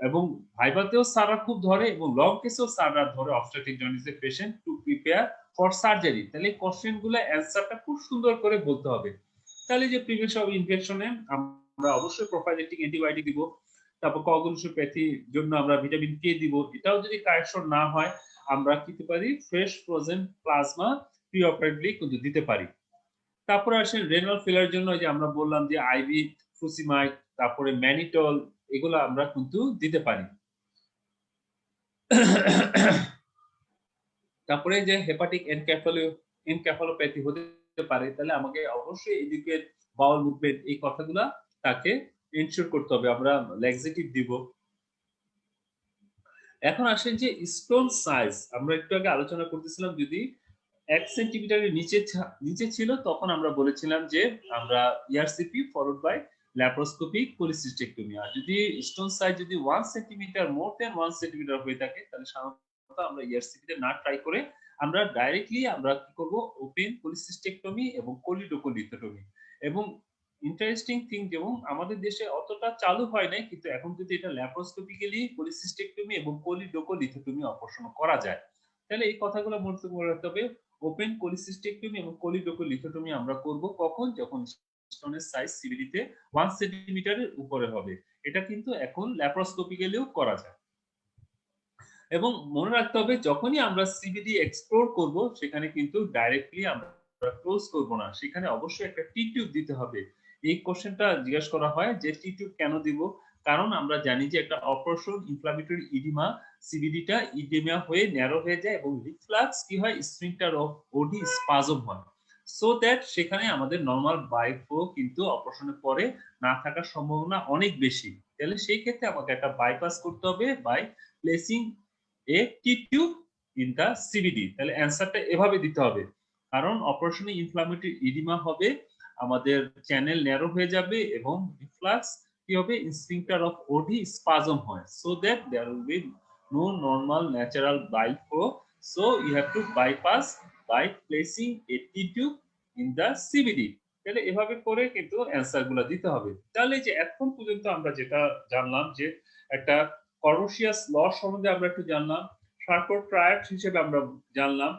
এবং ভাইভাতেও স্যাররা খুব ধরে, এবং লং কেসেও স্যাররা ধরে অবস্ট্রাকটিভ জন্ডিসের patient to prepare for surgery. তাহলে এই কোশ্চেন গুলো অ্যান্সারটা খুব সুন্দর করে বলতে হবে। তাহলে যে প্রিভেনশন অফ ইনফেকশনে আমরা অবশ্যই প্রোফাইলেটিক অ্যান্টিবায়োটিক দিব, তারপর কোয়াগুলেশনপ্যাথির জন্য আমরা ভিটামিন কে দিব। এটাও যদি কারেকশন না হয়, আমরা কি দিতে পারি, ফ্রেশ ফ্রোজেন প্লাজমা প্রি অপারেটলি কিন্তু দিতে পারি। তারপরে আসেন রেনাল ফেলার জন্য যে আমরা বললাম যে আইভি ফুসিমাইড, তারপরে ম্যানিটল, এগুলো আমরা কিন্তু দিতে পারি। তারপরে যে হেপাটিক এনকেফালোপ্যাথি হতে পারে, তাহলে আমাকে অবশ্যই এডুকেট বাউল মুভমেন্ট এই কথাগুলা তাকে এনশিওর করতে হবে, আমরা ল্যাক্সেটিভ দিব। এখন আসেন যে স্টোন সাইজ, আমরা একটু আগে আলোচনা করতেছিলাম যদি 1 সেন্টিমিটারের নিচে ছিল, তখন আমরা বলেছিলাম যে আমরা ইআরসিপি ফলোড বাই ল্যাপ্রোস্কোপিক পলিসিস্টেক্টমি। আর যদি স্টোন সাইজ যদি 1 সেন্টিমিটার মোর দ্যান 1 সেন্টিমিটার হয়ে থাকে, তাহলে সাধারণত আমরা ইআরসিপি তে না ট্রাই করে আমরা ডাইরেক্টলি আমরা কি করব, ওপেন পলিসিস্টেক্টমি এবং কোলিডোকোলিথোটমি। এবং ইন্টারেস্টিং থিং, যেমন আমাদের দেশে অতটা চালু হয় নাই, কিন্তু এখন কিন্তু এটা ল্যাপ্রোস্কোপিক্যালি পলিসিস্টেক্টমি এবং কোলিডোকোলিথোটমি অপারেশন করা যায়। তাহলে এই কথাগুলো মনে রাখতে হবে। ওপেন কোলিসিস্টেক্টমি এবং কোলিডোকোলিথোটমি আমরা করব কখন, যখন স্টোনের সাইজ সিবিডি তে 1 সেন্টিমিটারের উপরে হবে। এটা কিন্তু এখন ল্যাপ্রোস্কোপিক্যালিও করা যায়। এবং মনে রাখতে হবে, যখনই আমরা সিবিডি এক্সপ্লোর করব, সেখানে কিন্তু ডাইরেক্টলি আমরা ক্লোজ করব না, সেখানে অবশ্যই একটা টি টিউব দিতে হবে। এই কোশ্চেনটা জিজ্ঞেস করা হয় যে টি টিউব কেন দিব, কারণ আমরা জানি যে একটা অপারেশন ইনফ্লামেটরি ইডিমা, সিবিডিটা ইডিমা হয়ে ন্যারো হয়ে যায়, এবং রিফ্লাক্স কি হয়, স্ফিংক্টার অফ ওডি স্পাজম হয়, সো দ্যাট সেখানে আমাদের নরমাল বাইফ্লো কিন্তু অপারেশনের পরে না থাকার সম্ভাবনা অনেক বেশি। তাহলে সেই ক্ষেত্রে আমাকে একটা বাইপাস করতে হবে by placing a T tube in the CBD. তাহলে অ্যান্সারটা এভাবে দিতে হবে, কারণ অপারেশনে ইনফ্লামেটরি ইডিমা হবে, আমাদের চ্যানেল ন্যারো হয়ে যাবে এবং রিফ্লাক্স কি হবে, স্ফিংক্টার অফ ওডি স্পাজম হয়, so that there will be no normal natural bile flow, so you have to bypass by placing a T tube in the CBD. তাহলে এভাবে করে কিন্তু অ্যান্সার গুলো দিতে হবে। তাহলে যে এখন পর্যন্ত আমরা যেটা জানলাম, যে একটা কর্বোসিয়াস লস সম্বন্ধে আমরা একটু জানলাম, শার্কট ট্রায়াড হিসেবে আমরা জানলাম,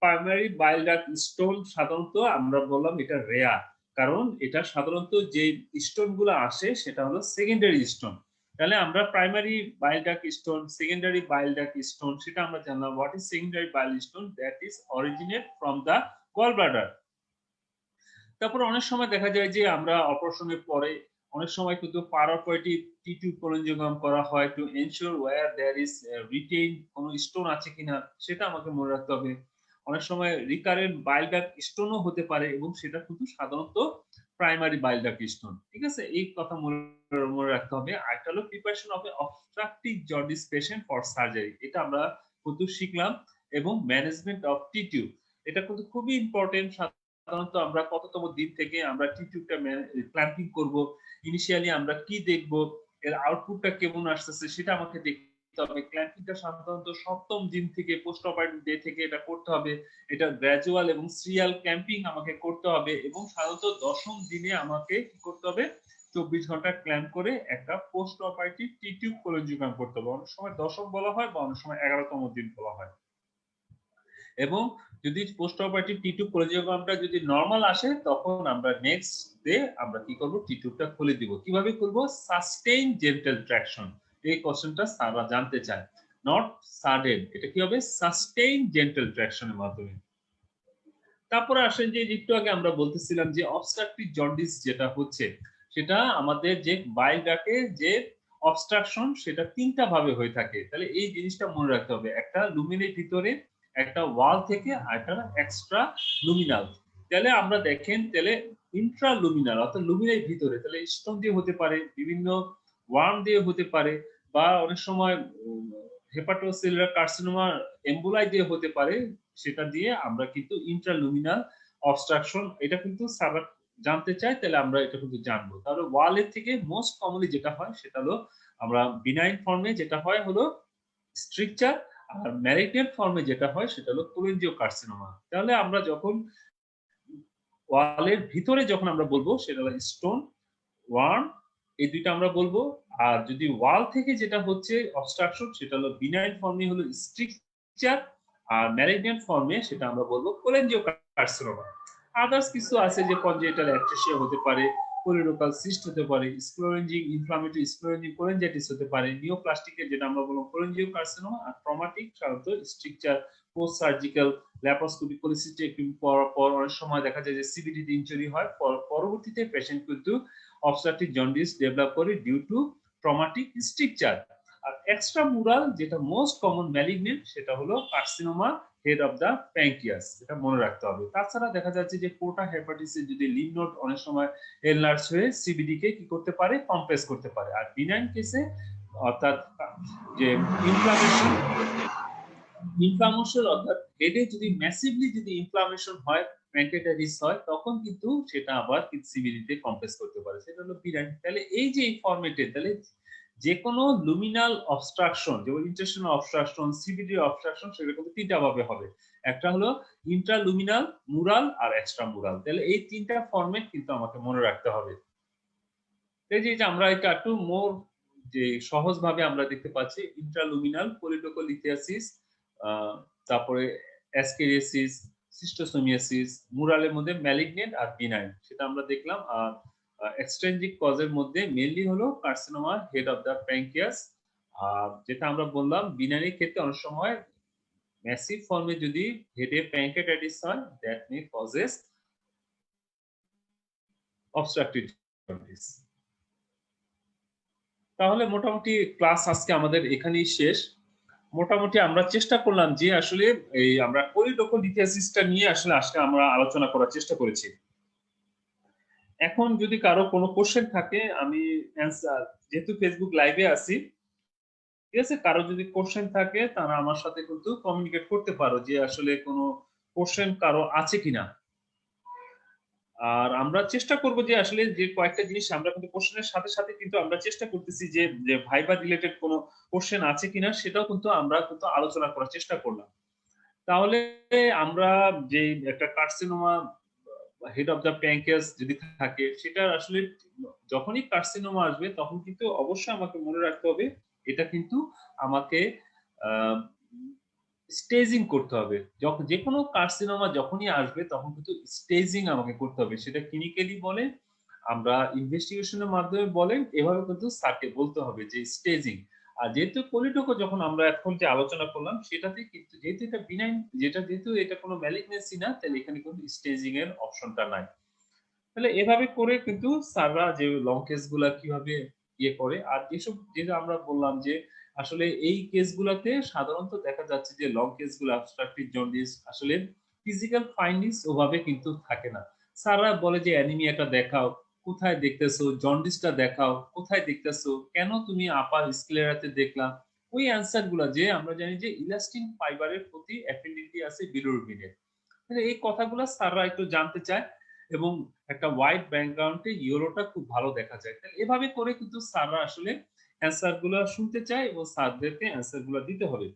প্রাইমারি বাইল ডাক্ট স্টোন সাধারণত আমরা বললাম এটা রেয়ার, কারণ এটা সাধারণত যে স্টোন গুলো আসে সেটা হলো সেকেন্ডারি স্টোন। তাহলে আমরা primary bile duct stone, secondary bile duct stone সেটা আমরা জানলাম। What is secondary bile stone? That is originate from the gall bladder. তারপর অনেক সময় দেখা যায় যে আমরা অপারেশনের পরে অনেক সময় কিন্তু পারাপয়েটিভ টি টিউব কোলনজিওগ্রাম করা হয় to ensure where there is retain কোনো স্টোন আছে কিনা, সেটা আমাকে মনে রাখতে হবে। অনেক সময় রিকারেন্ট বাইল ডাক্ট স্টোনও হতে পারে এবং সেটা কিন্তু সাধারণত প্রাইমারি বাইল ডাক্ট স্টোন। ঠিক আছে, এই কথা মনে রাখতে হবে। আরেকটা হলো preparation of A obstructive jaundice patient for surgery, এটা আমরা কিন্তু শিখলাম। এবং ম্যানেজমেন্ট অফ টি টিউব, এটা কিন্তু খুবই ইম্পর্টেন্ট। সাধারণত আমরা কততম দিন থেকে আমরা টি টিউবটা ক্ল্যাম্পিং করব, ইনিশিয়ালি আমরা কি দেখব, এর আউটপুটটা কেমন আসতেছে সেটা আমাকে দেখতে হবে। ক্ল্যাম্পিংটা সাধারণত সপ্তম দিন থেকে, পোস্ট অপারেটিভ ডে থেকে এটা করতে হবে। এটা গ্র্যাজুয়াল এবং সিরিয়াল ক্ল্যাম্পিং আমাকে করতে হবে এবং সাধারণত দশম দিনে আমাকে কি করতে হবে, 24 ঘন্টা ক্ল্যাম্প করে একটা পোস্ট অপারেটিভ টি টিউব কোলনজিওগ্রাম করতে হবে। অনেক সময় দশম বলা হয় বা অনেক সময় 11তম দিন বলা হয়। এবং যদি পোস্ট অপারেটিভ টি টিউব কোলনজিওগ্রামটা যদি নরমাল আসে, তখন আমরা নেক্সট ডে আমরা কি করব, টি টিউবটা খুলে দিব। কিভাবে করব? Sustain gentle traction. এই কোশ্চেনটা স্যাররা জানতে চায়। নট সাডেন, এটা কি হবে? সাস্টেইন জেন্টাল ট্রাকশনের মাধ্যমে। তারপরে আসেন যে একটু আগে আমরা বলতেছিলাম যে অবস্ট্রাকটিভ জন্ডিস যেটা হচ্ছে, সেটা আমাদের যে বাইল ডাক্টের যে অবস্ট্রাকশন, সেটা তিনটা ভাবে হয়ে থাকে। তাহলে এই জিনিসটা মনে রাখতে হবে, একটা লুমিনের ভিতরে, একটা ওয়াল থেকে, আর একটা এক্সট্রা লুমিনাল। তাহলে আমরা দেখেন, তাহলে ইন্ট্রা লুমিনাল অর্থাৎ লুমিনের ভিতরে, তাহলে স্টোন দিয়ে হতে পারে, বিভিন্ন ওয়ার্ম দিয়ে হতে পারে, বা অনেক সময় হেপাটোসেলুলার কার্সিনোমা এম্বুলাই দিয়ে হতে পারে। সেটা দিয়ে আমরা কিন্তু ইন্ট্রালুমিনাল অবস্ট্রাকশন, এটা কিন্তু সারা জানতে চাই, তাহলে আমরা এটা কিন্তু জানবো। তাহলে ওয়ালের থেকে মোস্ট কমনলি যেটা হয় সেটা হলো, আমরা বিনাইন ফর্মে যেটা হয় হলো স্ট্রিকচার, আর ম্যালিগন্যান্ট ফর্মে যেটা হয় সেটা হলো কোলেঞ্জিওকার্সিনোমা। তাহলে আমরা যখন ওয়ালের ভিতরে যখন আমরা বলবো সেটা হলো স্টোন, ওয়ার্ম, এই দুইটা আমরা বলবো। আর যদি ওয়াল থেকে যেটা হচ্ছে অবস্ট্রাকশন, সেটা হলো বিনাইন ফর্মে হলো স্ট্রিকচার, আর ম্যালিগন্যান্ট ফর্মে সেটা আমরা বলবো কোলেঞ্জিওকার্সিনোমা। আদার্স কিছু আছে যে কনজেনিটাল অ্যাট্রেসিয়া হতে পারে, কোলিলোকাল সিস্ট হতে পারে, স্ক্লেরোজিং ইনফ্লামেটরি স্ক্লেরোজিং কোলেঞ্জাইটিস হতে পারে, নিওপ্লাস্টিকের যেটা আমরা বলবো কোলেঞ্জিওকার্সিনোমা, আর ট্রমাটিক সাধারণত স্ট্রিকচার, পোস্ট সার্জিক্যাল ল্যাপারোস্কোপি কোলিসিস্টেক্টমি করার পর অনেক সময় দেখা যায় যে সিবিডি ইনজুরি হয়, পরবর্তীতে পেশেন্ট কিন্তু অবস্ট্রাকটিভ জন্ডিস ডেভেলপ করে ডিউ টু ট্রমাটিক স্ট্রিকচার। আর এক্সট্রা মুরাল যেটা মোস্ট কমন ম্যালিগনেন্ট, সেটা হলো carcinoma head of the pancreas, এটা মনে রাখতে হবে। তাছাড়া দেখা যাচ্ছে যে পোর্টা হেপাটিসে যদি লিম্ফ নোড অনেক সময় এনলার্জ হয়ে সিবিডি কে কি করতে পারে, কম্প্রেস করতে পারে। আর বিনাইন কেসে অর্থাৎ যে ইনফ্লামেশন অর্থাৎ হেডে যদি ম্যাসিভলি যদি ইনফ্লামেশন হয়, প্যানক্রিয়াটাইটিস হয়, তখন কিন্তু সেটা আবার সিবিডিতে কম্প্রেস করতে পারে, সেটা হলো বিনাইন। তাহলে এই যে এই ফরম্যাটে, তাহলে যে কোনো লুমিনাল অবস্ট্রাকশন, যেমন ইন্টারস্টিশনাল অবস্ট্রাকশন, সিবিডি অবস্ট্রাকশন, সেটা কিন্তু তিনটা ভাবে হবে। একটা হলো ইন্ট্রালুমিনাল, মুরাল আর এক্সট্রা মুরাল। তাহলে এই তিনটা ফরম্যাট কিন্তু আমাকে মনে রাখতে হবে। এই যে আমরা এটা একটু মোর যে সহজ ভাবে আমরা দেখতে পাচ্ছি, ইন্ট্রালুমিনাল পলিটোকোলিথিয়াসিস, তারপরে অ্যাসকেরিয়াসিস, সিস্টোসোমিয়াসিস, মুরালের মধ্যে ম্যালিগনেন্ট আর বিনাইন, সেটা আমরা দেখলাম। আর এক্সট্রেনজিক কজের মধ্যে মেইনলি হলো carcinoma head of the pancreas. আর যেটা আমরা বললাম বিনাইনের ক্ষেত্রে অনেক সময় ম্যাসিভ ফর্মে যদি হেডে প্যাঙ্ক্রিয়াটাইটিস হয়, that may causes obstructive jaundice. তাহলে মোটামুটি ক্লাস আজকে আমাদের এখানেই শেষ। মোটামুটি আমরা চেষ্টা করলাম যে আসলে এই আমরা কোলিটোকোলিথিয়াসিসটা নিয়ে আসলে আজকে আমরা আলোচনা করার চেষ্টা করেছি। এখন যদি কারো কোনো কোশ্চেন থাকে, আমি অ্যান্সার, যেহেতু ফেসবুক লাইভে আছি, ঠিক আছে? কারো যদি কোশ্চেন থাকে তারা আমার সাথে কিন্তু কমিউনিকেট করতে পারো যে আসলে কোনো কোশ্চেন কারো আছে কিনা। আর আমরা চেষ্টা করব যে আসলে যে কয়েকটা জিনিস আমরা কিন্তু কোশ্চেনের সাথে, সাথে কিন্তু আমরা চেষ্টা করতেছি যে ভাইবা রিলেটেড কোনো কোশ্চেন আছে কিনা সেটাও কিন্তু আমরা কিন্তু আলোচনা করার চেষ্টা করলাম। তাহলে আমরা যে একটা carcinoma head of the pancreas যদি থাকে সেটার আসলে যখনই কার্সিনোমা আসবে তখন কিন্তু অবশ্যই আমাকে মনে রাখতে হবে এটা কিন্তু আমাকে আ স্টেজিং করতে হবে। যখন যেকোনো কার্সিনোমা যখনই আসবে তখন কিন্তু স্টেজিং আমাকে করতে হবে। সেটা ক্লিনিক্যালি বলেন, আমরা ইনভেস্টিগেশন এর মাধ্যমে বলেন, এভাবে কিন্তু স্যারকে বলতে হবে যে স্টেজিং। আর যেহেতু কোলিটোকো যখন আমরা এখন যে আলোচনা করলাম সেটাতে কিন্তু যেহেতু এটা বিনাইন যেহেতু এটা কোনো ম্যালিগন্যান্সি না তাহলে এখানে কিন্তু স্টেজিং এর অপশনটা নাই। তাহলে এভাবে করে কিন্তু স্যাররা যে লং কেস গুলা কিভাবে ইয়ে করে আর যেটা আমরা বললাম যে আসলে এই কেস গুলাতে সাধারণত দেখা যাচ্ছে যে লং কেস গুলো অবস্ট্রাকটিভ জন্ডিস আসলে ফিজিক্যাল ফাইন্ডিংস ওভাবে কিন্তু থাকে না। স্যাররা বলে যে অ্যানিমিয়াটা দেখাও, কোথায় দেখতেছো? জন্ডিসটা দেখাও, কোথায় দেখতেছো? কেন তুমি আপার স্ক্লেরাতে দেখলা? ওই অ্যান্সার গুলা যে আমরা জানি যে ইলাস্টিন ফাইবারের প্রতি অ্যাফিনিটি আছে বিলিরুবিনের। মানে এই কথাগুলা স্যাররা একটু জানতে চায় এবং একটা হোয়াইট ব্যাকগ্রাউন্ডে ইয়েলোটা খুব ভালো দেখা যায়। তাহলে এভাবে করে কিন্তু স্যাররা আসলে অ্যান্সার গুলা শুনতে চায় এবং স্যারদেরকে অ্যান্সার গুলা দিতে হবে।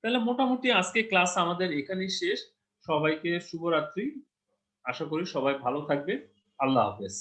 তাহলে মোটামুটি আজকে ক্লাস আমাদের এখানেই শেষ। সবাইকে শুভরাত্রি। আশা করি সবাই ভালো থাকবে। আল্লাহ হাফেজ।